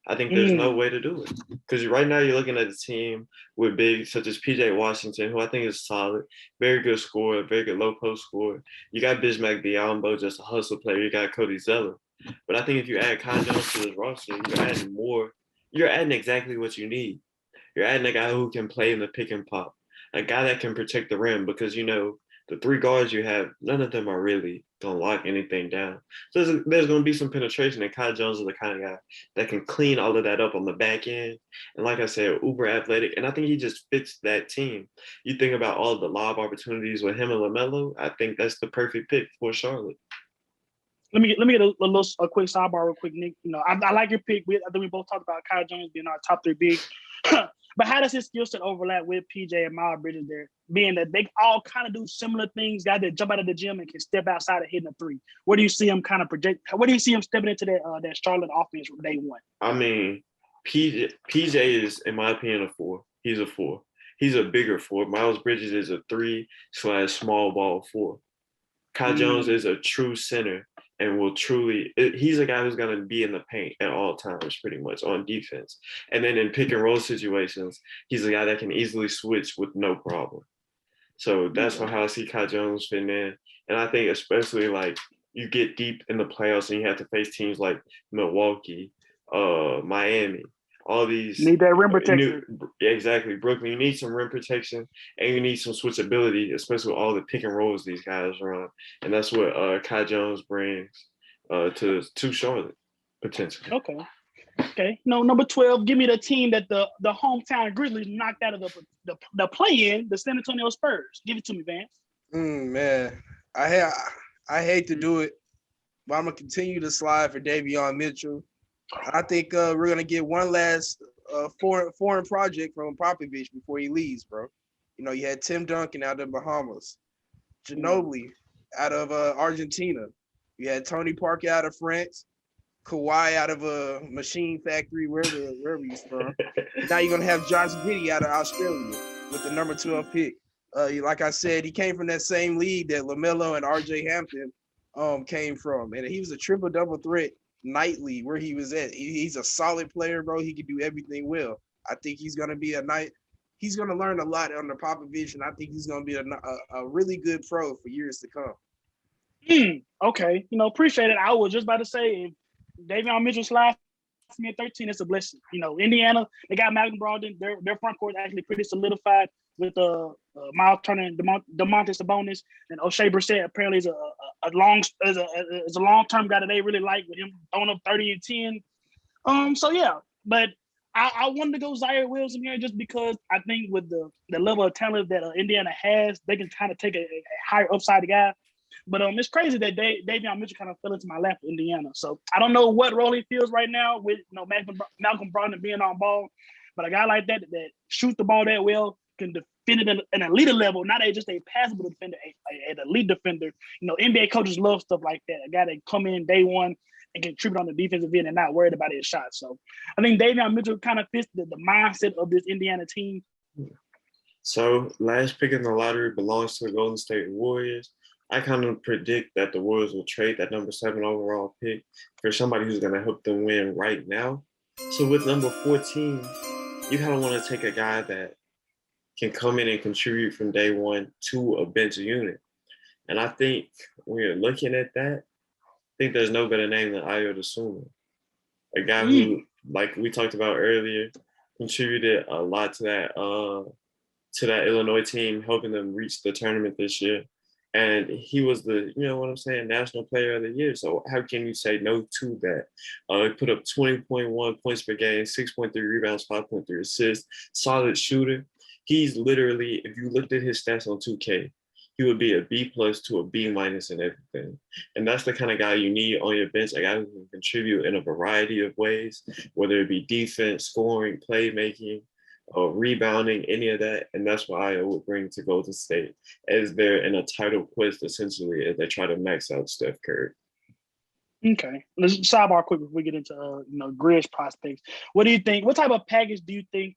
[SPEAKER 1] I think there's no way to do it. Because right now you're looking at a team with bigs such as P.J. Washington, who I think is solid, very good scorer, very good low post scorer. You got Bismack Biyombo, just a hustle player. You got Cody Zeller. But I think if you add Kai Jones to this roster, you're adding more. You're adding exactly what you need. You're adding a guy who can play in the pick and pop, a guy that can protect the rim because, the three guards you have, none of them are really going to lock anything down. So there's going to be some penetration, and Kai Jones is the kind of guy that can clean all of that up on the back end. And like I said, uber athletic, and I think he just fits that team. You think about all the lob opportunities with him and LaMelo, I think that's the perfect pick for Charlotte.
[SPEAKER 2] Let me get a quick sidebar real quick, Nick. I like your pick. I think we both talked about Kyle Jones being our top 3 big. But how does his skill set overlap with PJ and Miles Bridges there? Being that they all kind of do similar things, guys that jump out of the gym and can step outside and hitting a 3. Where do you see him kind of project? Where do you see him stepping into that Charlotte offense from day one?
[SPEAKER 1] I mean, PJ is, in my opinion, a 4. He's a 4. He's a bigger 4. Miles Bridges is a 3/small ball 4. Kai Jones is a true center and he's a guy who's going to be in the paint at all times, pretty much, on defense. And then in pick and roll situations, he's a guy that can easily switch with no problem. So that's how I see Kai Jones fitting in. And I think especially, like, you get deep in the playoffs and you have to face teams like Milwaukee, Miami, all these.
[SPEAKER 2] Need that rim protection.
[SPEAKER 1] Exactly. Brooklyn, you need some rim protection and you need some switchability, especially with all the pick and rolls these guys run. And that's what Kai Jones brings to Charlotte, potentially.
[SPEAKER 2] Okay. No, number 12, give me the team that the hometown Grizzlies knocked out of the play-in, the San Antonio Spurs. Give it to me, Vance.
[SPEAKER 3] Man, I hate to do it, but I'm going to continue to slide for Davion Mitchell. I think we're going to get one last foreign project from Popovich before he leaves, bro. You had Tim Duncan out of the Bahamas, Ginobili out of Argentina. You had Tony Parker out of France, Kawhi out of a machine factory, wherever he's from. Now you're going to have Josh Giddy out of Australia with the number 12 pick. Like I said, he came from that same league that LaMelo and RJ Hampton came from. And he was a triple-double threat nightly where he was at. He's a solid player, bro. He can do everything well. I think he's going to be he's going to learn a lot under Popovich, and I think he's going to be a really good pro for years to come.
[SPEAKER 2] Okay. Appreciate it. I was just about to say, if Davion Mitchell slides me at 13, it's a blessing. Indiana, they got Malcolm Brogdon. Their front court is actually pretty solidified with Miles Turner and Domantas Sabonis, and O'Shea Brissett apparently is a long-term guy that they really like, with him throwing up 30 and 10. So yeah, but I wanted to go Zaire Wilson here just because I think with the level of talent that Indiana has, they can kind of take a higher upside guy. But it's crazy that Davion Mitchell kind of fell into my lap for Indiana. So I don't know what role he feels right now with Malcolm Brogdon being on ball, but a guy like that shoots the ball that well, can defend it at an elite level, not just a passable defender, an elite defender. NBA coaches love stuff like that. A guy that come in day one and contribute on the defensive end and not worried about his shots. So I think Davion Mitchell kind of fits the mindset of this Indiana team.
[SPEAKER 1] So last pick in the lottery belongs to the Golden State Warriors. I kind of predict that the Warriors will trade that number 7 overall pick for somebody who's going to help them win right now. So with number 14, you kind of want to take a guy that can come in and contribute from day one to a bench unit. And I think when you're looking at that, I think there's no better name than Ayo Dosunmu, a guy who, like we talked about earlier, contributed a lot to that Illinois team, helping them reach the tournament this year. And he was the, National Player of the Year. So how can you say no to that? He put up 20.1 points per game, 6.3 rebounds, 5.3 assists, solid shooter. He's literally, if you looked at his stats on 2K, he would be a B+ to a B- in everything. And that's the kind of guy you need on your bench, a guy who can contribute in a variety of ways, whether it be defense, scoring, playmaking, rebounding, any of that. And that's what I would bring to Golden State, as they're in a title quest, essentially, as they try to max out Steph Curry.
[SPEAKER 2] Okay. Let's sidebar quick before we get into Grizz prospects. What do you think? What type of package do you think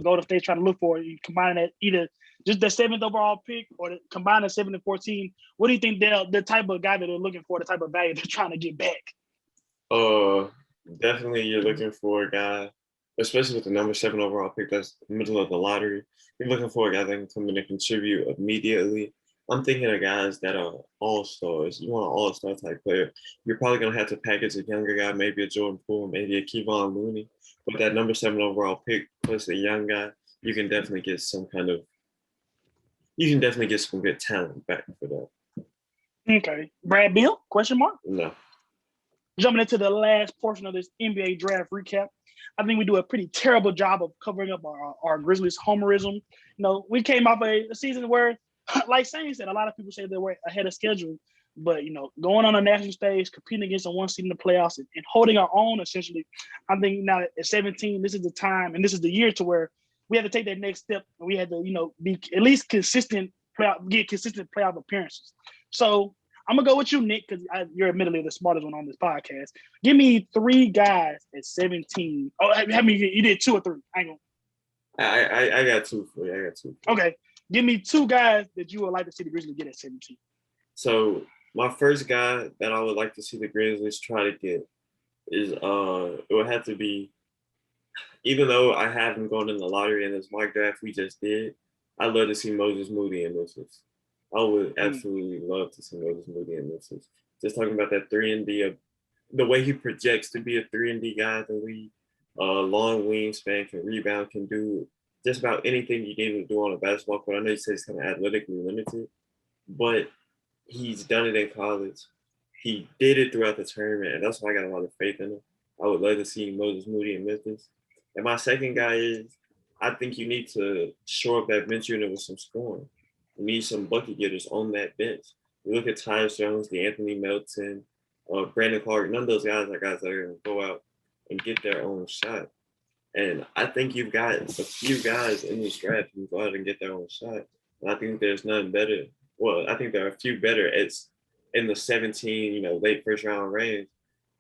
[SPEAKER 2] Golden State's trying to look for? You combine that either just the 7th overall pick or combine the 7 and 14. What do you think the type of guy that they're looking for, the type of value they're trying to get back?
[SPEAKER 1] Definitely you're looking for a guy, especially with the number 7 overall pick, that's middle of the lottery. You're looking for a guy that can come in and contribute immediately, I'm thinking of guys that are all-stars. You want an all-star type player. You're probably going to have to package a younger guy, maybe a Jordan Poole, maybe a Kevon Looney. With that number 7 overall pick plus a young guy, you can definitely get some good talent back for that.
[SPEAKER 2] Okay. Brad Beal, question mark?
[SPEAKER 1] No.
[SPEAKER 2] Jumping into the last portion of this NBA draft recap, I think we do a pretty terrible job of covering up our Grizzlies homerism. You know, we came off a season where, like Shane said, a lot of people say they were ahead of schedule, but, you know, going on a national stage, competing against a one seed in the playoffs and holding our own, essentially, I think now at 17, this is the time and this is the year to where we have to take that next step and we had to, you know, be at least consistent, get consistent playoff appearances. So I'm gonna go with you, Nick, because you're admittedly the smartest one on this podcast. Give me 3 guys at 17. Oh, I mean, you did 2 or 3. I ain't
[SPEAKER 1] gonna. I got 2 for you.
[SPEAKER 2] Okay, give me 2 guys that you would like to see the Grizzlies get at 17.
[SPEAKER 1] So my first guy that I would like to see the Grizzlies try to get is it would have to be, even though I have him going in the lottery in this mock draft we just did, I'd love to see Moody in this. I would absolutely love to see Moody in this. Just talking about that 3-and-D, the way he projects to be a 3-and-D guy in the league, long wingspan, can rebound, can do just about anything you need him to do on a basketball court. I know he says he's kind of athletically limited, but he's done it in college. He did it throughout the tournament, and that's why I got a lot of faith in him. I would love to see Moody in Memphis. And my second guy is, I think you need to shore up that bench unit with some scoring. You need some bucket getters on that bench. You look at Tyus Jones, DeAnthony Melton, Brandon Clark. None of those guys are guys that are going to go out and get their own shot. And I think you've got a few guys in this draft who go out and get their own shot. And I think there's none better. Well, I think there are a few better in the 17, late first round range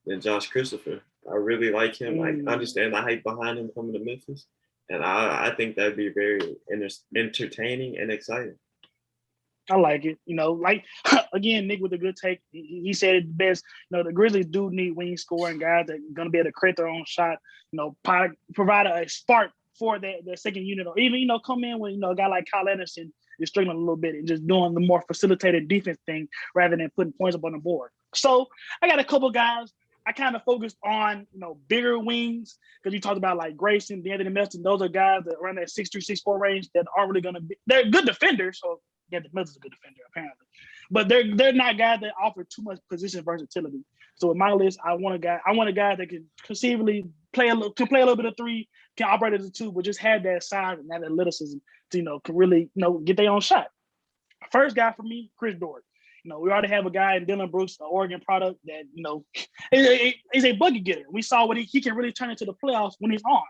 [SPEAKER 1] than Josh Christopher. I really like him. I understand the hype behind him coming to Memphis. And I think that'd be very entertaining and exciting.
[SPEAKER 2] I like it. Again, Nick with a good take. He said it best. The Grizzlies do need wing scoring guys that are going to be able to create their own shot, provide a spark for their second unit, or even, come in with, a guy like Kyle Anderson is struggling a little bit and just doing the more facilitated defense thing rather than putting points up on the board. So I got a couple guys. I kind of focused on, bigger wings because you talked about like Grayson, DeAnthony Melton. Those are guys that around that 6'3", 6'4" range that aren't really going to be – they're good defenders, so – yeah, the Milton's a good defender, apparently. But they're not guys that offer too much position versatility. So with my list, I want a guy that can conceivably play a little bit of 3, can operate as a 2, but just have that size and that athleticism to, can really, get their own shot. First guy for me, Chris Dort. We already have a guy in Dylan Brooks, an Oregon product that, is a bucket getter. We saw what he can really turn into the playoffs when he's on.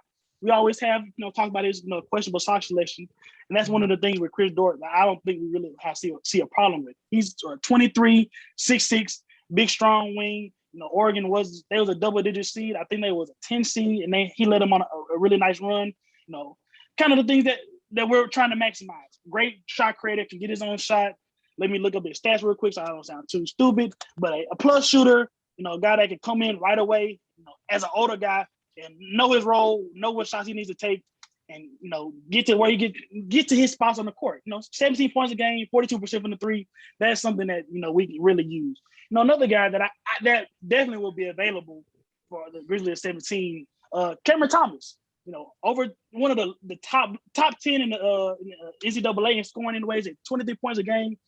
[SPEAKER 2] We always have, talk about his, questionable sock selection. And that's one of the things with Chris Dort that I don't think we really see a problem with. He's 23, 6'6", big, strong wing. Oregon was a double-digit seed. I think they was a 10 seed, and he led them on a really nice run. Kind of the things that we're trying to maximize. Great shot creator, can get his own shot. Let me look up his stats real quick so I don't sound too stupid. But a plus shooter, a guy that can come in right away, as an older guy, and know his role, know what shots he needs to take, and get to where he get to his spots on the court. 17 points a game, 42% from the 3. That's something that we can really use. Another guy that that definitely will be available for the Grizzlies at 17, Cameron Thomas. Over one of the top 10 in the NCAA in scoring anyways at 23 points a game.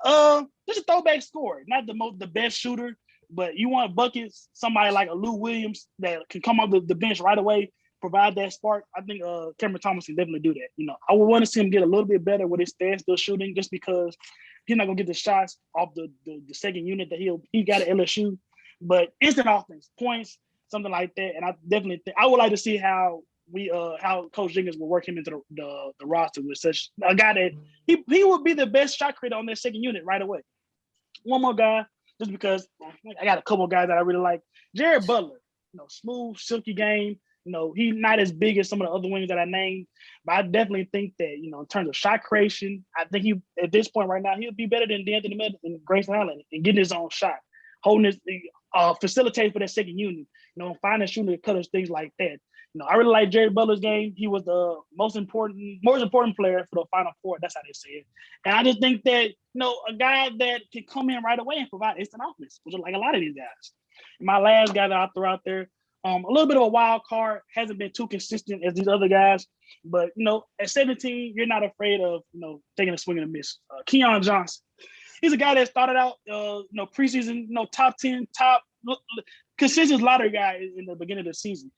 [SPEAKER 2] Just a throwback scorer, not the best shooter. But you want buckets, somebody like a Lou Williams that can come off the bench right away, provide that spark. I think Cameron Thomas can definitely do that. I would want to see him get a little bit better with his standstill shooting, just because he's not gonna get the shots off the second unit that he got at LSU. But instant offense, points, something like that. And I definitely think I would like to see how Coach Jenkins will work him into the roster with such a guy that he would be the best shot creator on that second unit right away. One more guy. Just because I got a couple of guys that I really like. Jared Butler, smooth, silky game. He's not as big as some of the other wings that I named, but I definitely think that, in terms of shot creation, I think he, at this point right now, he'll be better than DeAnthony Melton and Grayson Allen and getting his own shot, holding his, facilitate for that second unit, finding shooting cutters, things like that. I really like Jerry Butler's game. He was the most important player for the Final Four. That's how they say it. And I just think that, a guy that can come in right away and provide instant offense, which is like a lot of these guys. And my last guy that I throw out there, a little bit of a wild card, hasn't been too consistent as these other guys. But, at 17, you're not afraid of, taking a swing and a miss. Keon Johnson. He's a guy that started out, preseason, top 10, consistent lottery guy in the beginning of the season.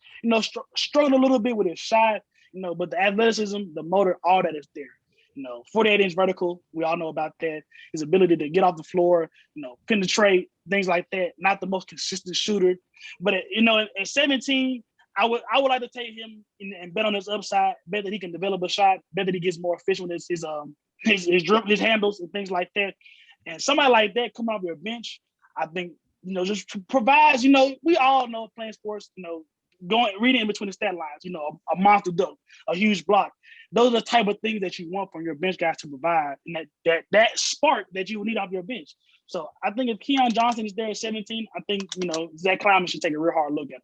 [SPEAKER 2] Struggled a little bit with his shot, but the athleticism, the motor, all that is there. 48-inch vertical, we all know about that. His ability to get off the floor, penetrate, things like that. Not the most consistent shooter, but at 17, I would like to take him and bet on his upside. Bet that he can develop a shot. Bet that he gets more efficient with his handles and things like that. And somebody like that come off your bench, I think, just provides, we all know playing sports, reading in between the stat lines, a monster dunk, a huge block. Those are the type of things that you want from your bench guys to provide, and that spark that you need off your bench. So I think if Keon Johnson is there at 17, I think, Zach Kleiman should take a real hard look at him.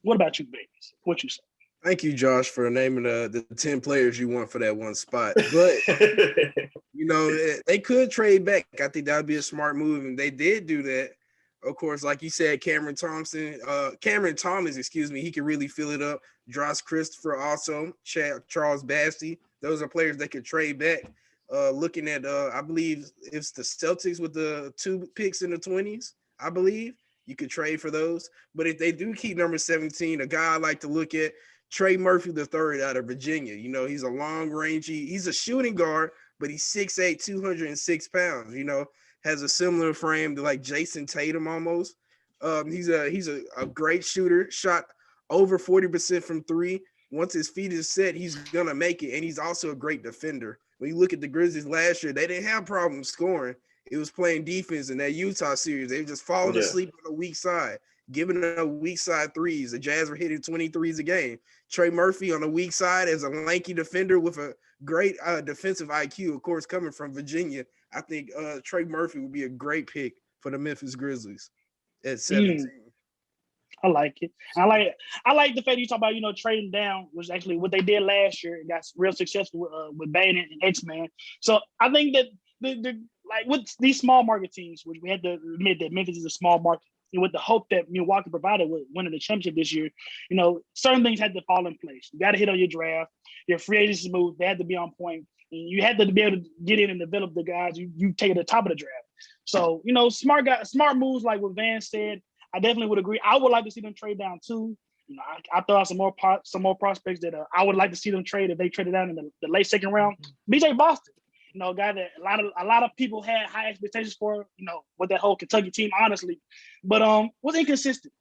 [SPEAKER 2] What about you, Bates? What you say?
[SPEAKER 3] Thank you, Josh, for naming the 10 players you want for that one spot. But, they could trade back. I think that would be a smart move, and they did do that. Of course, like you said, Cameron Thomas, he can really fill it up. Josh Christopher also, Charles Bassey. Those are players that could trade back. Looking at, I believe it's the Celtics with the 2 picks in the 20s, I believe. You could trade for those. But if they do keep number 17, a guy I like to look at, Trey Murphy III out of Virginia. He's a long-rangey. He's a shooting guard, but he's 6'8", 206 pounds, has a similar frame to like Jason Tatum almost. He's a great shooter, shot over 40% from 3. Once his feet is set, he's going to make it, and he's also a great defender. When you look at the Grizzlies last year, they didn't have problems scoring. It was playing defense in that Utah series. They were just falling asleep on the weak side, giving up weak side threes. The Jazz were hitting 23s a game. Trey Murphy on the weak side as a lanky defender with a great defensive IQ, of course, coming from Virginia. I think Trey Murphy would be a great pick for the Memphis Grizzlies at 17.
[SPEAKER 2] I like it. I like the fact you talk about, trading down, was actually what they did last year and got real successful with Bane and X-Man. So I think that the with these small market teams, which we had to admit that Memphis is a small market, and with the hope that Milwaukee provided with winning the championship this year, certain things had to fall in place. You got to hit on your draft. Your free agency moves, they had to be on point. And you had to be able to get in and develop the guys you take at the top of the draft. So, smart moves like what Van said, I definitely would agree. I would like to see them trade down too. I throw out some more prospects that I would like to see them trade if they traded down in the late second round. BJ Boston, a guy that a lot of people had high expectations for, with that whole Kentucky team, honestly, but was inconsistent.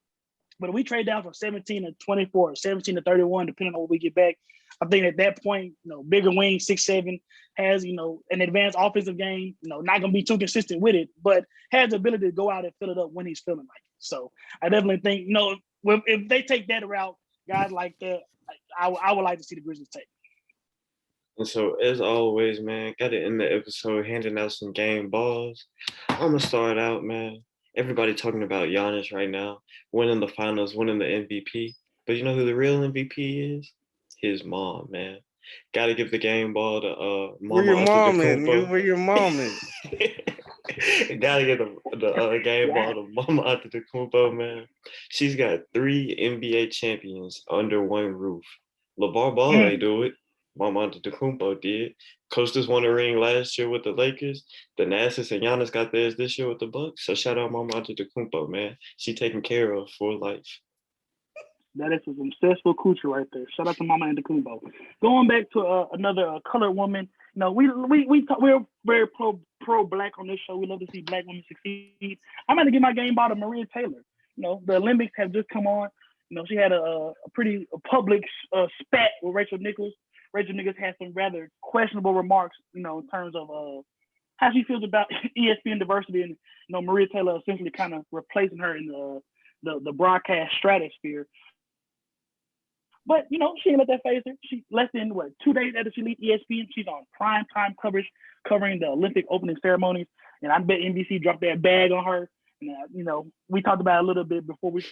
[SPEAKER 2] But if we trade down from 17 to 24, 17 to 31, depending on what we get back, I think at that point, bigger wing, 6'7", has, an advanced offensive game, not going to be too consistent with it, but has the ability to go out and fill it up when he's feeling like it. So I definitely think, if they take that route, guys like that, I would like to see the Grizzlies take.
[SPEAKER 1] And so, as always, man, got to end the episode handing out some game balls. I'm going to start out, man. Everybody talking about Giannis right now, winning the finals, winning the MVP. But you know who the real MVP is? His mom, man. Got to give the game ball to Mama.
[SPEAKER 3] Where your mom at? Where your mom
[SPEAKER 1] at? Got to give the game ball to Mama Antetokounmpo, man. She's got 3 NBA champions under one roof. LeVar Ball ain't do it. Mama Antetokounmpo did. Coached us won a ring last year with the Lakers. The Nasus and Giannis got theirs this year with the Bucks. So shout out Mama Antetokounmpo, man. She taken care of for life.
[SPEAKER 2] That is some successful coochie right there. Shout out to Mama Antetokounmpo. Going back to another colored woman, we're very pro black on this show. We love to see black women succeed. I'm going to give my game ball to Maria Taylor. The Olympics have just come on. She had a pretty public spat with Rachel Nichols. Rachel Nichols had some rather questionable remarks, in terms of how she feels about ESPN diversity, and Maria Taylor essentially kind of replacing her in the broadcast stratosphere. But she didn't let that phase her. She less than 2 days after she left ESPN, she's on prime time coverage covering the Olympic opening ceremonies, and I bet NBC dropped that bag on her. And we talked about it a little bit before we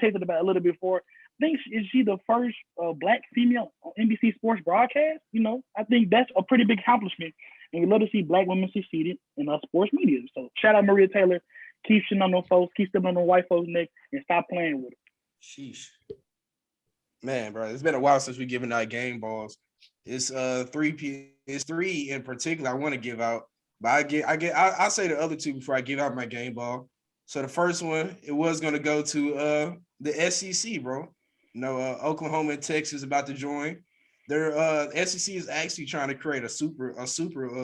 [SPEAKER 2] tasted about it a little bit before. think is she the first black female on NBC Sports broadcast? You know, I think that's a pretty big accomplishment, and we love to see black women succeeded in sports media. So shout out Maria Taylor. Keep shitting on those folks, keep stepping on the white folks' neck, and stop playing with it.
[SPEAKER 3] Sheesh. Man, bro, it's been a while since we given out game balls. It's three in particular I want to give out, but I'll say the other two before I give out my game ball. So the first one, it was gonna go to the SEC, bro. You know, Oklahoma and Texas about to join. Their SEC is actually trying to create a super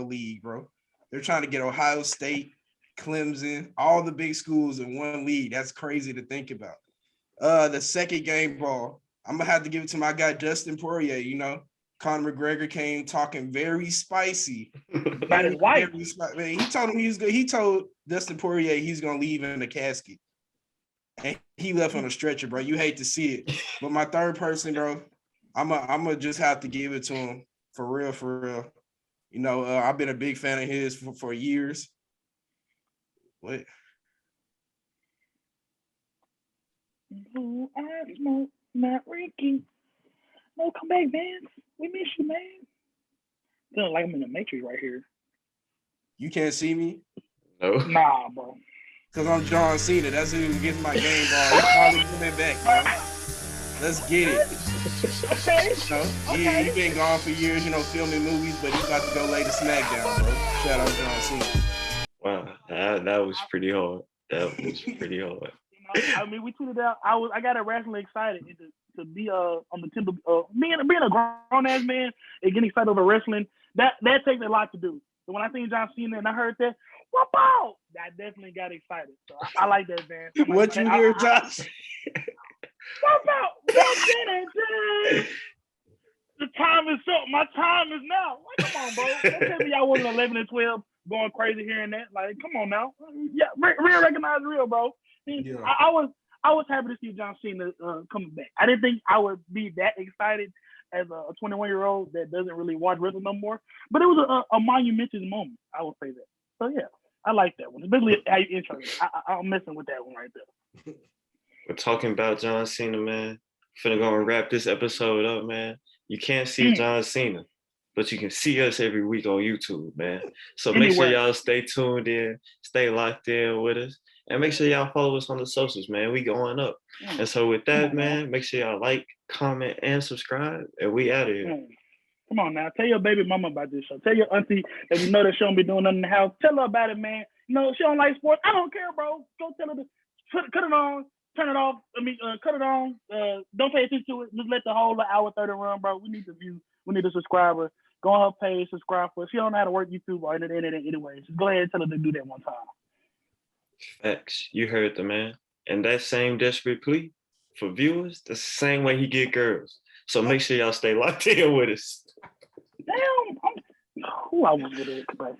[SPEAKER 3] league, bro. They're trying to get Ohio State, Clemson, all the big schools in one league. That's crazy to think about. The second game ball, I'm gonna have to give it to my guy Dustin Poirier. You know, Conor McGregor came talking very spicy.
[SPEAKER 2] About his wife.
[SPEAKER 3] Man, he told Dustin Poirier he's gonna leave in a casket. And he left on a stretcher, bro. You hate to see it. But my third person, bro, I'm gonna just have to give it to him for real. You know, I've been a big fan of his for years. What?
[SPEAKER 2] Blue eyes smoke, not Ricky. No, come back, man. We miss you, man. Feeling like I'm in the Matrix right here.
[SPEAKER 3] You can't see me?
[SPEAKER 1] No.
[SPEAKER 2] Nah, bro.
[SPEAKER 3] Because I'm John Cena. That's who gets my game ball. He's probably coming back, bro. Let's get it.
[SPEAKER 2] Okay.
[SPEAKER 3] You know,
[SPEAKER 2] Okay.
[SPEAKER 3] He been gone for years, you know, filming movies, but he's about to go lay the SmackDown, bro. Shout out John Cena.
[SPEAKER 1] Wow, that was pretty hard. That was pretty hard.
[SPEAKER 2] You know, I mean, we tweeted out. I got irrationally excited to be on the tip of being a grown ass man and getting excited over wrestling. That takes a lot to do. So when I seen John Cena and I heard that, whoop out! I definitely got excited. So I like that, man.
[SPEAKER 3] What you hear, Josh?
[SPEAKER 2] Whoop out! The time is up. My time is now. Like, come on, bro. Don't tell me y'all wasn't 11 and 12 going crazy hearing that. Like, come on now. Yeah, real recognize real, bro.
[SPEAKER 3] Yeah.
[SPEAKER 2] I was happy to see John Cena coming back. I didn't think I would be that excited as a 21-year-old that doesn't really watch wrestling no more. But it was a monumentous moment. I will say that. So yeah, I like that one. Especially how you intro it. I'm messing with that one right there.
[SPEAKER 1] We're talking about John Cena, man. Finna go and wrap this episode up, man. You can't see John Cena, but you can see us every week on YouTube, man. So make sure y'all stay tuned in, stay locked in with us, and make sure y'all follow us on the socials, man. We going up. And so with that, man, make sure y'all like, comment, and subscribe, and we out of here.
[SPEAKER 2] Come on now. Tell your baby mama about this show. Tell your auntie that you know that she don't be doing nothing in the house. Tell her about it, man. You know, she don't like sports. I don't care, bro. Go tell her to cut it on, turn it off. Cut it on. Don't pay attention to it. Just let the whole hour 30 run, bro. We need the views. We need a subscriber. Go on her page, subscribe for her. She don't know how to work YouTube or the internet anyway. Just go ahead and tell her to do that one time.
[SPEAKER 1] Facts. You heard the man. And that same desperate plea for viewers, the same way he get girls. So make sure y'all stay locked in with us.
[SPEAKER 2] Damn. I was with it, but